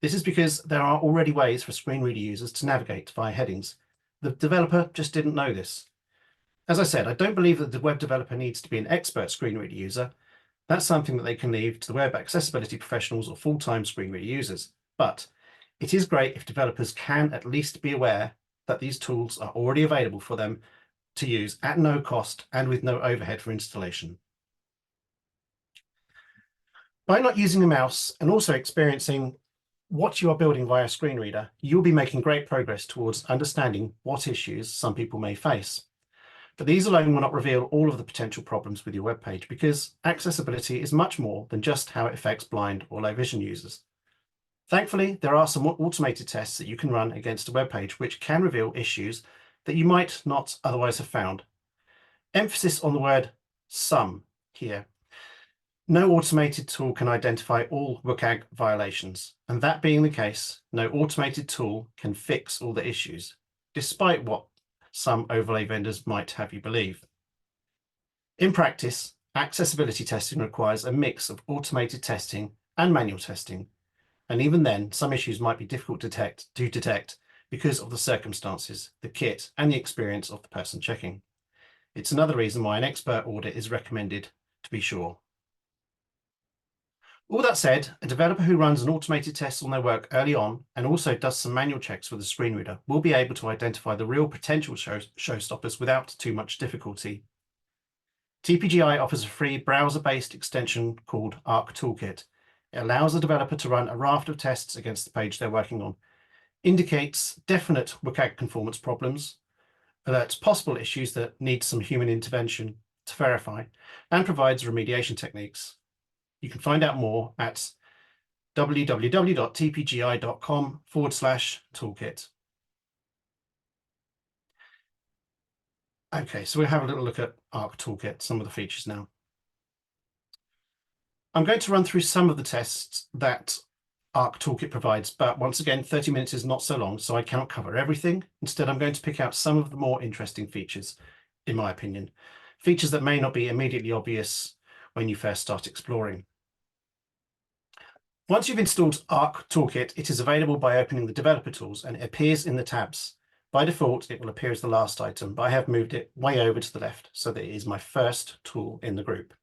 This is because there are already ways for screen reader users to navigate via headings. The developer just didn't know this. As I said, I don't believe that the web developer needs to be an expert screen reader user. That's something that they can leave to the web accessibility professionals or full-time screen reader users. But it is great if developers can at least be aware that these tools are already available for them to use at no cost and with no overhead for installation. By not using a mouse and also experiencing what you are building via a screen reader, you'll be making great progress towards understanding what issues some people may face. But these alone will not reveal all of the potential problems with your web page, because accessibility is much more than just how it affects blind or low vision users. Thankfully, there are some automated tests that you can run against a web page which can reveal issues that you might not otherwise have found. Emphasis on the word some here. No automated tool can identify all WCAG violations, and that being the case, no automated tool can fix all the issues, despite what some overlay vendors might have you believe. In practice, accessibility testing requires a mix of automated testing and manual testing, and even then, some issues might be difficult to detect because of the circumstances, the kit, and the experience of the person checking. It's another reason why an expert audit is recommended to be sure. All that said, a developer who runs an automated test on their work early on and also does some manual checks with a screen reader will be able to identify the real potential showstoppers without too much difficulty. TPGI offers a free browser-based extension called Arc Toolkit. It allows the developer to run a raft of tests against the page they're working on, indicates definite WCAG conformance problems, alerts possible issues that need some human intervention to verify, and provides remediation techniques. You can find out more at www.tpgi.com/toolkit. Okay, so we'll have a little look at Arc Toolkit, some of the features now. I'm going to run through some of the tests that Arc Toolkit provides, but once again, 30 minutes is not so long, so I cannot cover everything. Instead, I'm going to pick out some of the more interesting features, in my opinion, features that may not be immediately obvious when you first start exploring. Once you've installed Arc Toolkit, it is available by opening the developer tools and it appears in the tabs. By default, it will appear as the last item, but I have moved it way over to the left so that it is my first tool in the group.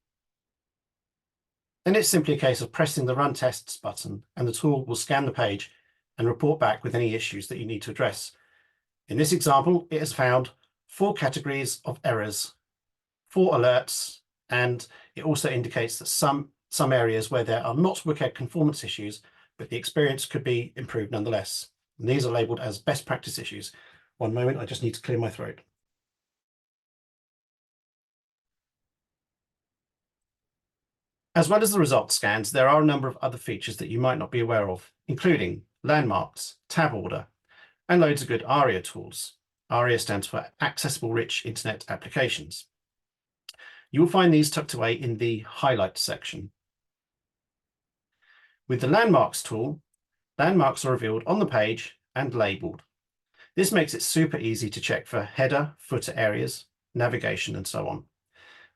Then it's simply a case of pressing the Run Tests button, and the tool will scan the page and report back with any issues that you need to address. In this example, it has found 4 categories of errors, 4 alerts, and it also indicates that some areas where there are not WCAG conformance issues, but the experience could be improved nonetheless. And these are labeled as best practice issues. One moment, I just need to clear my throat. As well as the result scans, there are a number of other features that you might not be aware of, including landmarks, tab order, and loads of good ARIA tools. ARIA stands for Accessible Rich Internet Applications. You will find these tucked away in the Highlights section. With the Landmarks tool, landmarks are revealed on the page and labelled. This makes it super easy to check for header, footer areas, navigation, and so on.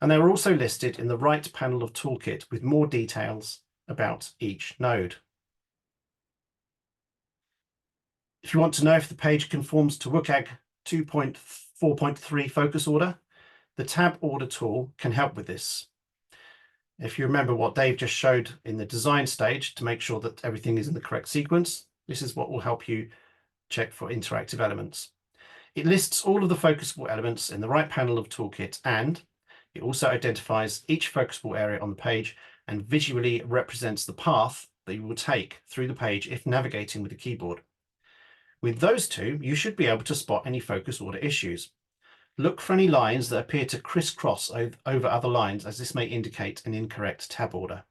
And they're also listed in the right panel of Toolkit with more details about each node. If you want to know if the page conforms to WCAG 2.4.3 focus order, the tab order tool can help with this. If you remember what Dave just showed in the design stage to make sure that everything is in the correct sequence, this is what will help you check for interactive elements. It lists all of the focusable elements in the right panel of Toolkit, and it also identifies each focusable area on the page and visually represents the path that you will take through the page if navigating with the keyboard. With those two, you should be able to spot any focus order issues. Look for any lines that appear to crisscross over other lines, as this may indicate an incorrect tab order.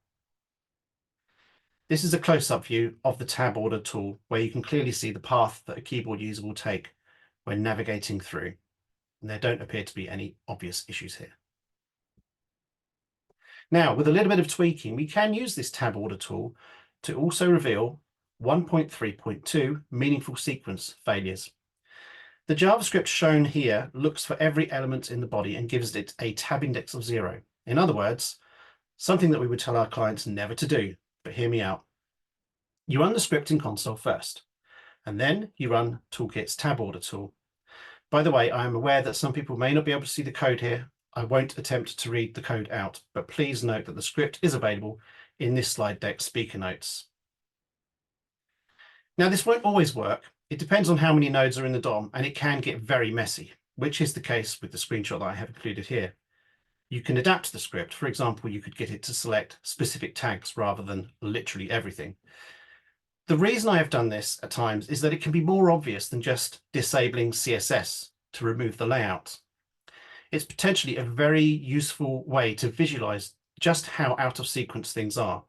This is a close-up view of the tab order tool, where you can clearly see the path that a keyboard user will take when navigating through. And there don't appear to be any obvious issues here. Now, with a little bit of tweaking, we can use this tab order tool to also reveal 1.3.2 meaningful sequence failures. The JavaScript shown here looks for every element in the body and gives it a tab index of 0. In other words, something that we would tell our clients never to do, but hear me out. You run the script in console first, and then you run Toolkit's tab order tool. By the way, I am aware that some people may not be able to see the code here. I won't attempt to read the code out, but please note that the script is available in this slide deck speaker notes. Now, this won't always work. It depends on how many nodes are in the DOM, and it can get very messy, which is the case with the screenshot that I have included here. You can adapt the script. For example, you could get it to select specific tags rather than literally everything. The reason I have done this at times is that it can be more obvious than just disabling CSS to remove the layout. It's potentially a very useful way to visualize just how out of sequence things are.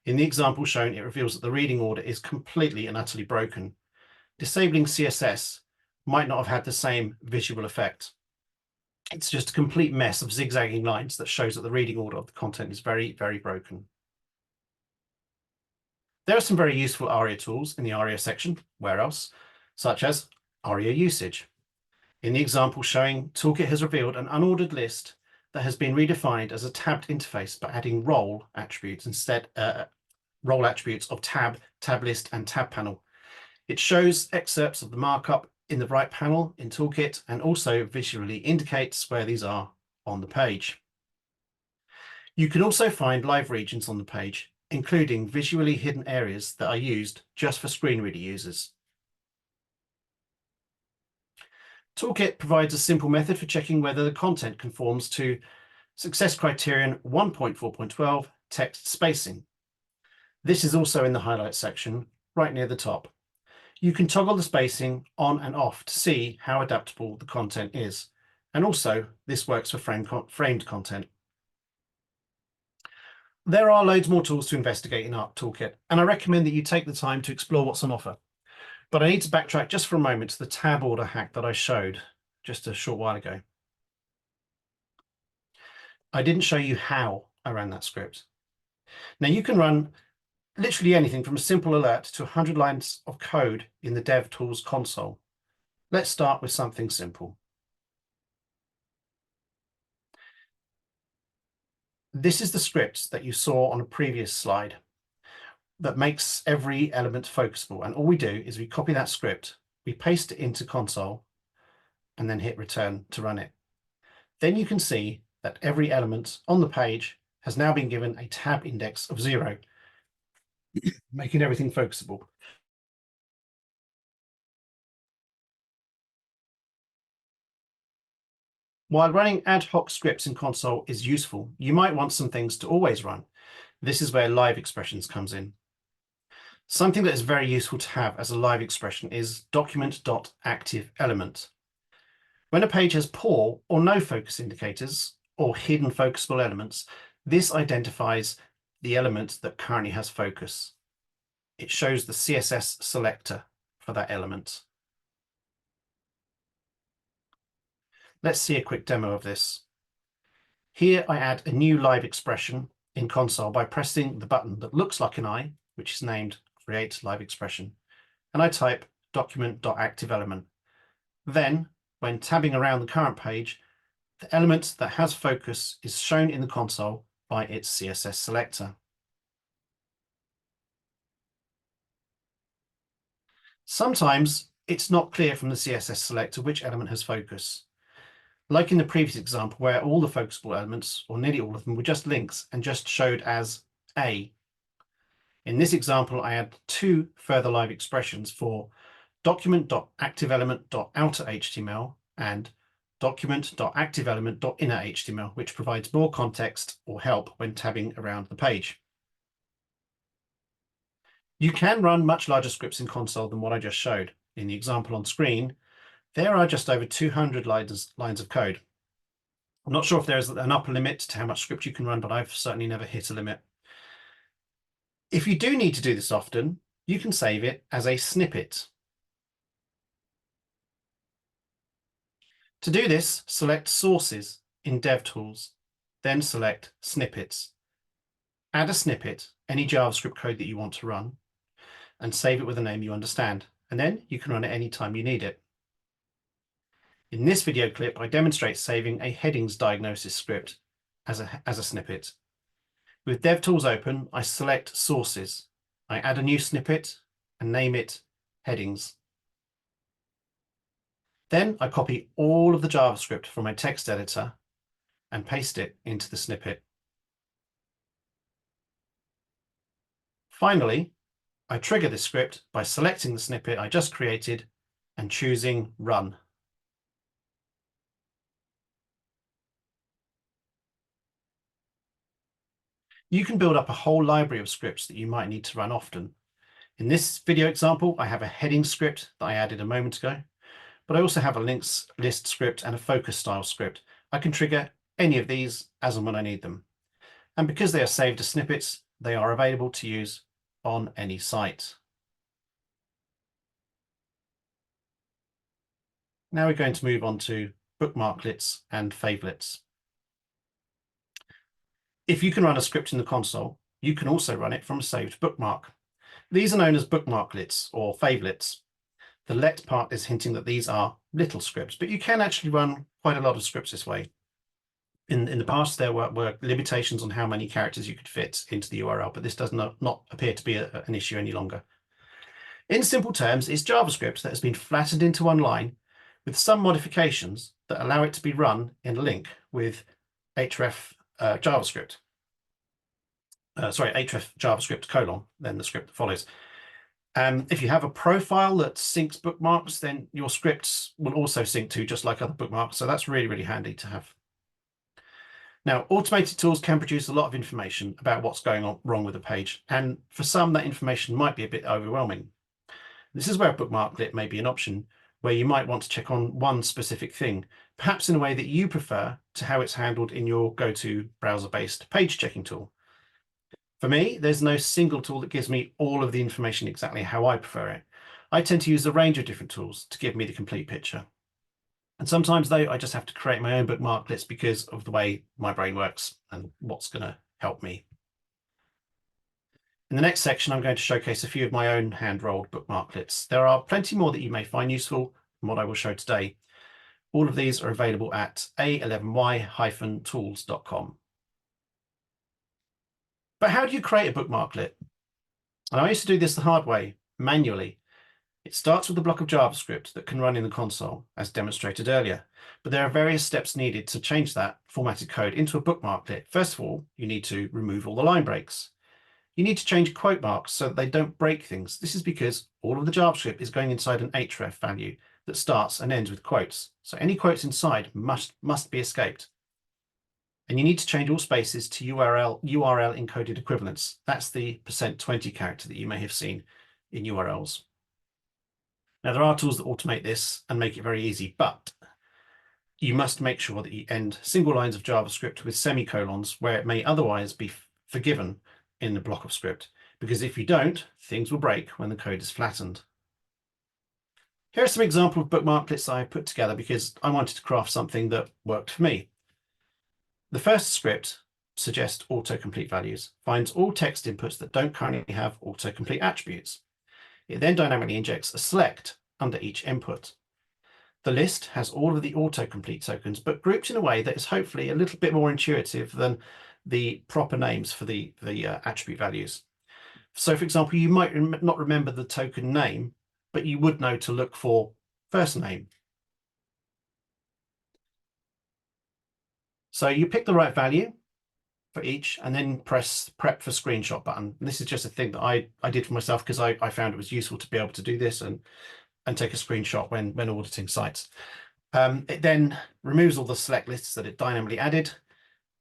In the example shown, it reveals that the reading order is completely and utterly broken. Disabling CSS might not have had the same visual effect. It's just a complete mess of zigzagging lines that shows that the reading order of the content is very, very broken. There are some very useful ARIA tools in the ARIA section, where else, such as ARIA usage. In the example showing, Toolkit has revealed an unordered list that has been redefined as a tabbed interface by adding role attributes instead, role attributes of tab, tab list, and tab panel. It shows excerpts of the markup in the right panel in Toolkit and also visually indicates where these are on the page. You can also find live regions on the page, including visually hidden areas that are used just for screen reader users. Toolkit provides a simple method for checking whether the content conforms to Success Criterion 1.4.12 text spacing. This is also in the Highlights section, right near the top. You can toggle the spacing on and off to see how adaptable the content is. And also, this works for framed content. There are loads more tools to investigate in our Toolkit, and I recommend that you take the time to explore what's on offer. But I need to backtrack just for a moment to the tab order hack that I showed just a short while ago. I didn't show you how I ran that script. Now you can run literally anything from a simple alert to 100 lines of code in the DevTools console. Let's start with something simple. This is the script that you saw on a previous slide that makes every element focusable. And all we do is we copy that script, we paste it into console, and then hit return to run it. Then you can see that every element on the page has now been given a tab index of 0, making everything focusable. While running ad hoc scripts in console is useful, you might want some things to always run. This is where live expressions comes in. Something that is very useful to have as a live expression is document.activeElement. When a page has poor or no focus indicators or hidden focusable elements, this identifies the element that currently has focus. It shows the CSS selector for that element. Let's see a quick demo of this. Here I add a new live expression in console by pressing the button that looks like an eye, which is named Create Live Expression, and I type document.activeElement. Then, when tabbing around the current page, the element that has focus is shown in the console by its CSS selector. Sometimes it's not clear from the CSS selector which element has focus. Like in the previous example where all the focusable elements, or nearly all of them, were just links and just showed as A. In this example, I add 2 further live expressions for document.activeElement.outerHTML and document.activeElement.innerHTML, which provides more context or help when tabbing around the page. You can run much larger scripts in console than what I just showed. In the example on screen, there are just over 200 lines of code. I'm not sure if there's an upper limit to how much script you can run, but I've certainly never hit a limit. If you do need to do this often, you can save it as a snippet. To do this, select Sources in DevTools, then select Snippets. Add a snippet, any JavaScript code that you want to run, and save it with a name you understand, and then you can run it anytime you need it. In this video clip, I demonstrate saving a headings diagnosis script as a snippet. With DevTools open, I select Sources. I add a new snippet and name it Headings. Then I copy all of the JavaScript from my text editor and paste it into the snippet. Finally, I trigger this script by selecting the snippet I just created and choosing Run. You can build up a whole library of scripts that you might need to run often. In this video example, I have a heading script that I added a moment ago, but I also have a links list script and a focus style script. I can trigger any of these as and when I need them. And because they are saved as snippets, they are available to use on any site. Now we're going to move on to bookmarklets and favorites. If you can run a script in the console, you can also run it from a saved bookmark. These are known as bookmarklets or favorites. The let part is hinting that these are little scripts, but you can actually run quite a lot of scripts this way. In the past, there were limitations on how many characters you could fit into the URL, but this does not appear to be an issue any longer. In simple terms, it's JavaScript that has been flattened into one line with some modifications that allow it to be run in a link with href JavaScript. Href JavaScript : then the script that follows. If you have a profile that syncs bookmarks, then your scripts will also sync to just like other bookmarks. So that's really, really handy to have. Now, automated tools can produce a lot of information about what's going on wrong with a page. And for some, that information might be a bit overwhelming. This is where a bookmarklet may be an option, where you might want to check on one specific thing, perhaps in a way that you prefer to how it's handled in your go-to browser-based page checking tool. For me, there's no single tool that gives me all of the information exactly how I prefer it. I tend to use a range of different tools to give me the complete picture. And sometimes, though, I just have to create my own bookmarklets because of the way my brain works and what's going to help me. In the next section, I'm going to showcase a few of my own hand-rolled bookmarklets. There are plenty more that you may find useful than what I will show today. All of these are available at a11y-tools.com. But how do you create a bookmarklet? And I used to do this the hard way, manually. It starts with a block of JavaScript that can run in the console, as demonstrated earlier, but there are various steps needed to change that formatted code into a bookmarklet. First of all, you need to remove all the line breaks. You need to change quote marks so that they don't break things. This is because all of the JavaScript is going inside an href value that starts and ends with quotes. So any quotes inside must be escaped. And you need to change all spaces to URL encoded equivalents. That's the %20 character that you may have seen in URLs. Now, there are tools that automate this and make it very easy, but you must make sure that you end single lines of JavaScript with semicolons where it may otherwise be forgiven in the block of script, because if you don't, things will break when the code is flattened. Here are some examples of bookmarklets I put together because I wanted to craft something that worked for me. The first script suggests autocomplete values, finds all text inputs that don't currently have autocomplete attributes. It then dynamically injects a select under each input. The list has all of the autocomplete tokens, but grouped in a way that is hopefully a little bit more intuitive than the proper names for the attribute values. So, for example, you might not remember the token name, but you would know to look for first name. So you pick the right value for each and then press prep for screenshot button. And this is just a thing that I did for myself because I found it was useful to be able to do this and take a screenshot when auditing sites. It then removes all the select lists that it dynamically added.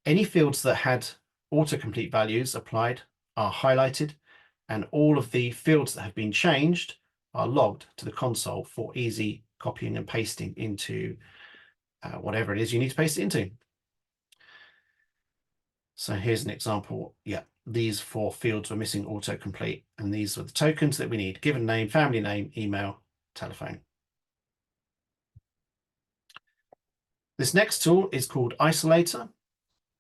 Any fields that had autocomplete values applied are highlighted, and all of the fields that have been changed are logged to the console for easy copying and pasting into whatever it is you need to paste it into. So here's an example. Yeah, these 4 fields were missing autocomplete, and these were the tokens that we need: given name, family name, email, telephone. This next tool is called Isolator.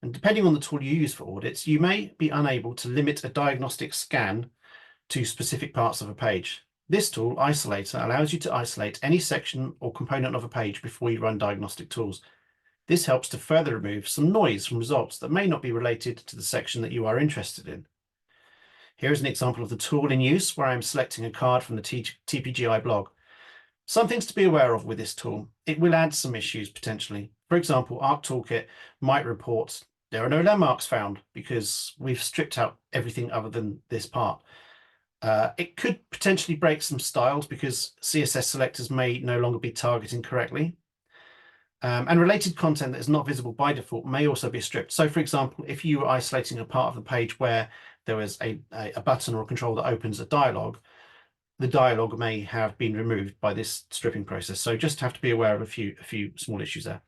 And depending on the tool you use for audits, you may be unable to limit a diagnostic scan to specific parts of a page. This tool, Isolator, allows you to isolate any section or component of a page before you run diagnostic tools. This helps to further remove some noise from results that may not be related to the section that you are interested in. Here is an example of the tool in use where I'm selecting a card from the TPGI blog. Some things to be aware of with this tool: it will add some issues potentially. For example, ArcToolkit might report there are no landmarks found because we've stripped out everything other than this part. It could potentially break some styles because CSS selectors may no longer be targeting correctly. And related content that is not visible by default may also be stripped. So, for example, if you were isolating a part of the page where there was a button or a control that opens a dialog, the dialog may have been removed by this stripping process. So just have to be aware of a few small issues there.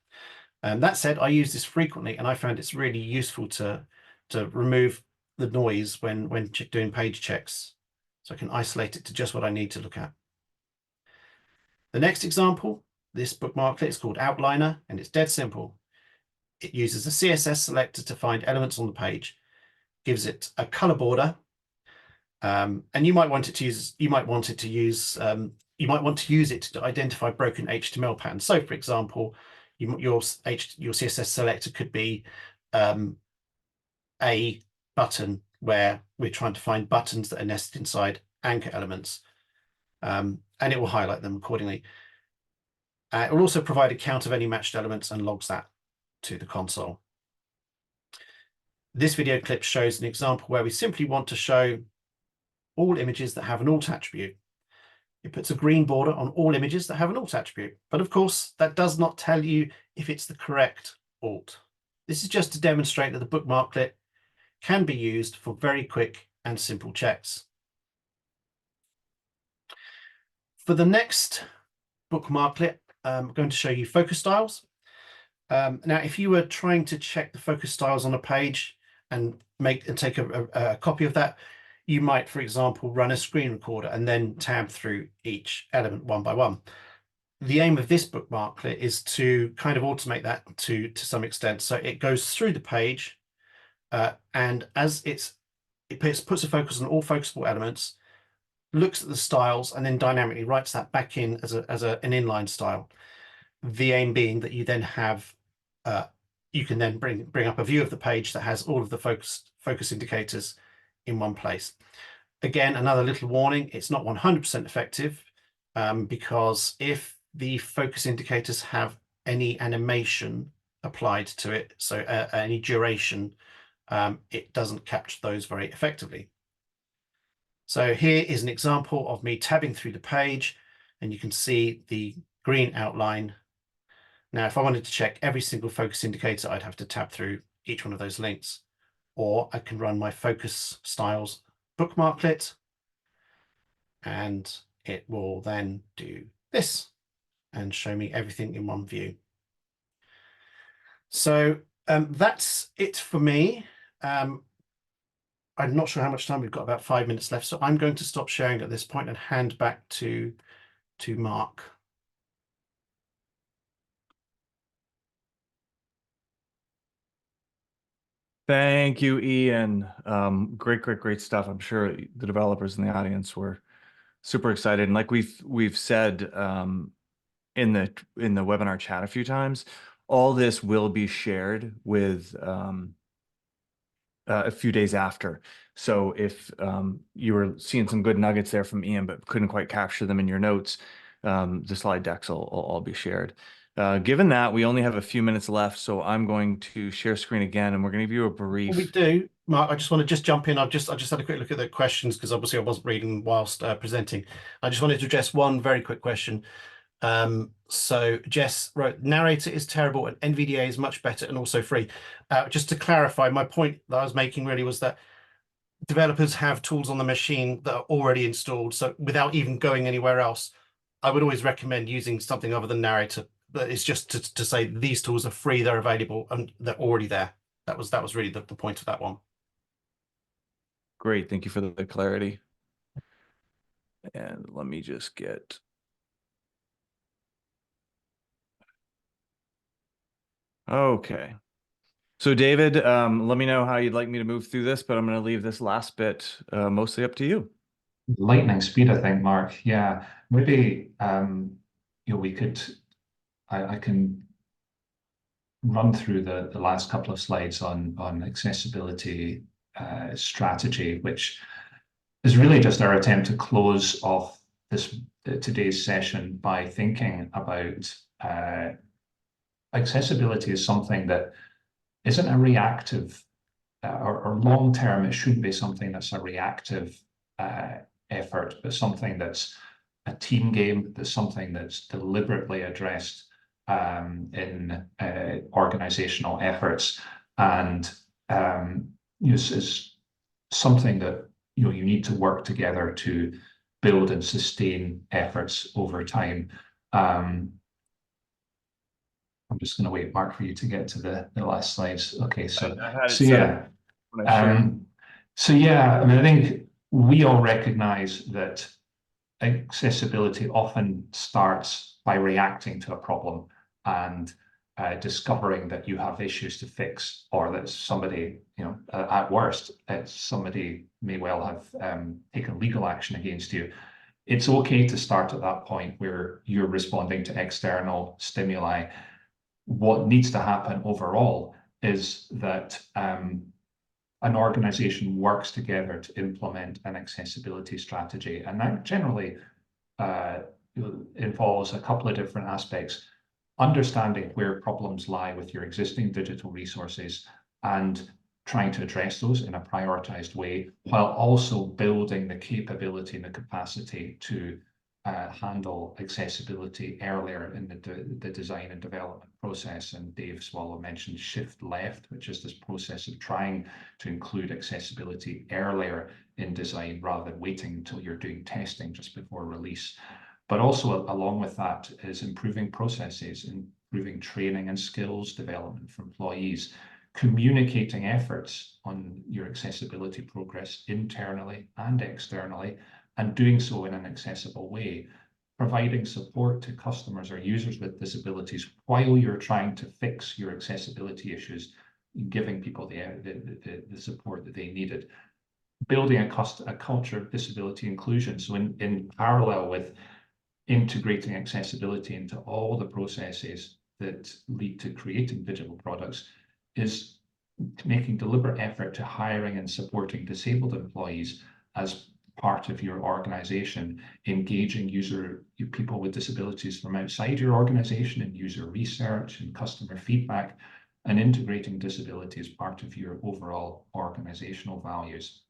That said, I use this frequently, and I found it's really useful to remove the noise when doing page checks, so I can isolate it to just what I need to look at. The next example, this bookmarklet, is called Outliner, and it's dead simple. It uses a CSS selector to find elements on the page, gives it a color border, and you might want to use it to identify broken HTML patterns. So, for example, your CSS selector could be a button where we're trying to find buttons that are nested inside anchor elements, and it will highlight them accordingly. It will also provide a count of any matched elements and logs that to the console. This video clip shows an example where we simply want to show all images that have an alt attribute. It puts a green border on all images that have an alt attribute, but of course that does not tell you if it's the correct alt. This is just to demonstrate that the bookmarklet can be used for very quick and simple checks. For the next bookmarklet, I'm going to show you focus styles. Now, if you were trying to check the focus styles on a page and take a copy of that, you might, for example, run a screen recorder and then tab through each element one by one. The aim of this bookmarklet is to kind of automate that to some extent. So it goes through the page, and as it puts a focus on all focusable elements, looks at the styles, and then dynamically writes that back in as an inline style. The aim being that you then have you can then bring up a view of the page that has all of the focus indicators in one place. Again, another little warning: it's not 100% effective. because if the focus indicators have any animation applied to it, so any duration, it doesn't capture those very effectively. So here is an example of me tabbing through the page, and you can see the green outline. Now, if I wanted to check every single focus indicator, I'd have to tab through each one of those links, or I can run my focus styles bookmarklet, and it will then do this and show me everything in one view. So that's it for me. I'm not sure how much time we've got, about 5 minutes left. So I'm going to stop sharing at this point and hand back to Mark. Thank you, Ian. Great stuff. I'm sure the developers in the audience were super excited. And like we've said in the webinar chat a few times, all this will be shared with a few days after. So if you were seeing some good nuggets there from Ian, but couldn't quite capture them in your notes, the slide decks will all be shared. Given that we only have a few minutes left, so I'm going to share screen again, and we're going to give you a brief. We do, Mark. I just want to jump in. I just had a quick look at the questions because obviously I wasn't reading whilst presenting. I just wanted to address one very quick question. So Jess wrote, narrator is terrible and NVDA is much better and also free. Just to clarify, my point that I was making really was that developers have tools on the machine that are already installed. So without even going anywhere else, I would always recommend using something other than narrator. But it's just to say these tools are free, they're available, and they're already there. That was really the point of that one. Great, thank you for the clarity. And let me just get. Okay. So David, let me know how you'd like me to move through this, but I'm going to leave this last bit mostly up to you. Lightning speed, I think, Mark. Yeah, maybe we could. I can run through the last couple of slides on accessibility strategy, which is really just our attempt to close off today's session by thinking about accessibility as something that isn't a reactive or long term. It shouldn't be something that's a reactive effort, but something that's a team game, that's something that's deliberately addressed in organizational efforts, and is something that you need to work together to build and sustain efforts over time. I'm just going to wait, Mark, for you to get to the last slides. Okay, so yeah. I mean, I think we all recognize that accessibility often starts by reacting to a problem and discovering that you have issues to fix, or that somebody, at worst, somebody may well have taken legal action against you. It's okay to start at that point where you're responding to external stimuli. What needs to happen overall is that an organization works together to implement an accessibility strategy. And that generally involves a couple of different aspects: understanding where problems lie with your existing digital resources and trying to address those in a prioritized way, while also building the capability and the capacity to handle accessibility earlier in the design and development process. And Dave Swallow mentioned shift left, which is this process of trying to include accessibility earlier in design rather than waiting until you're doing testing just before release. But also along with that is improving processes, improving training and skills development for employees, communicating efforts on your accessibility progress internally and externally, and doing so in an accessible way, providing support to customers or users with disabilities while you're trying to fix your accessibility issues, giving people the support that they needed, building a culture of disability inclusion. So in parallel with integrating accessibility into all the processes that lead to creating digital products is making deliberate effort to hiring and supporting disabled employees as part of your organization, engaging people with disabilities from outside your organization in user research and customer feedback, and integrating disability as part of your overall organizational values.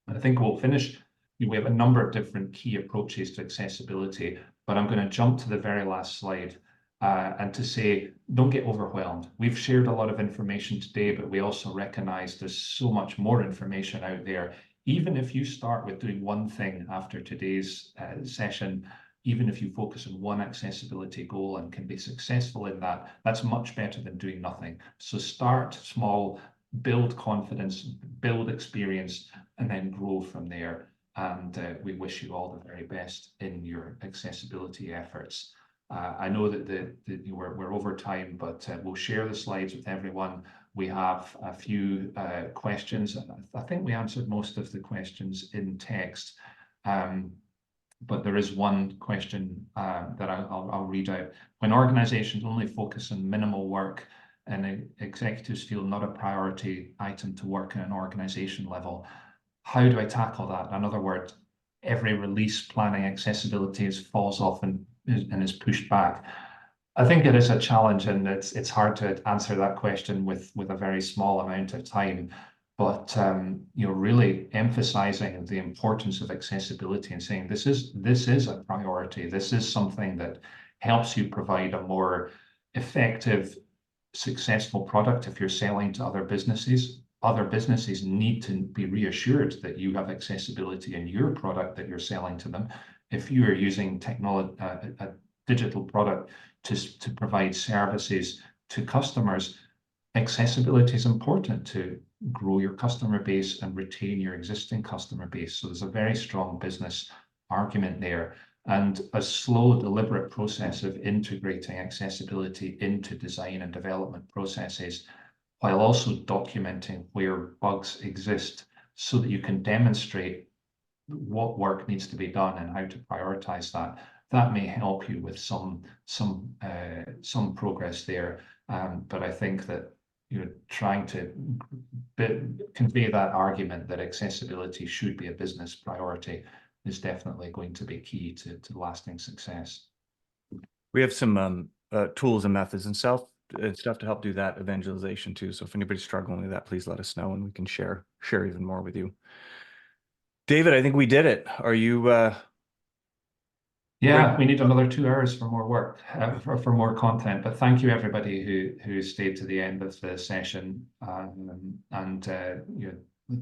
And I think we'll finish. We have a number of different key approaches to accessibility, but I'm going to jump to the very last slide and to say, don't get overwhelmed. We've shared a lot of information today, but we also recognize there's so much more information out there. Even if you start with doing one thing after today's session, even if you focus on one accessibility goal and can be successful in that, that's much better than doing nothing. So start small, build confidence, build experience, and then grow from there. And we wish you all the very best in your accessibility efforts. I know that we're over time, but we'll share the slides with everyone. We have a few questions. I think we answered most of the questions in text, but there is one question that I'll read out. When organizations only focus on minimal work and executives feel not a priority item to work at an organization level, how do I tackle that? In other words, every release planning accessibility falls off and is pushed back. I think it is a challenge, and it's hard to answer that question with a very small amount of time. But really emphasizing the importance of accessibility and saying this is a priority. This is something that helps you provide a more effective, successful product if you're selling to other businesses. Other businesses need to be reassured that you have accessibility in your product that you're selling to them. If you are using technology, a digital product to provide services to customers, accessibility is important to grow your customer base and retain your existing customer base. So there's a very strong business argument there, and a slow, deliberate process of integrating accessibility into design and development processes, while also documenting where bugs exist so that you can demonstrate what work needs to be done and how to prioritize that. That may help you with some progress there. But I think that trying to convey that argument that accessibility should be a business priority is definitely going to be key to lasting success. We have some tools and methods and stuff to help do that evangelization too. So if anybody's struggling with that, please let us know and we can share even more with you. David, I think we did it. Are you? Yeah, we need another 2 hours for more work, for more content. But thank you everybody who stayed to the end of the session, and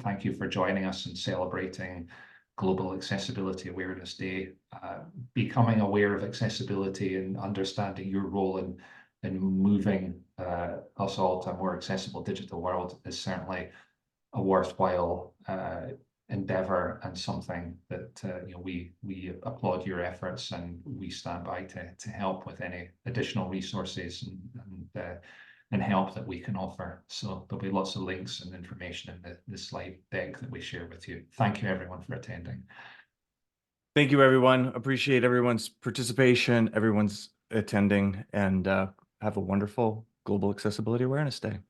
thank you for joining us and celebrating Global Accessibility Awareness Day. Becoming aware of accessibility and understanding your role in moving us all to a more accessible digital world is certainly a worthwhile endeavor, and something that we applaud your efforts, and we stand by to help with any additional resources and help that we can offer. So there'll be lots of links and information in the slide deck that we share with you. Thank you everyone for attending. Thank you everyone. Appreciate everyone's participation, everyone's attending, and have a wonderful Global Accessibility Awareness Day.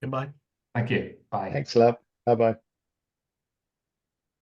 Goodbye. Thank you. Bye. Thanks a lot. Bye-bye.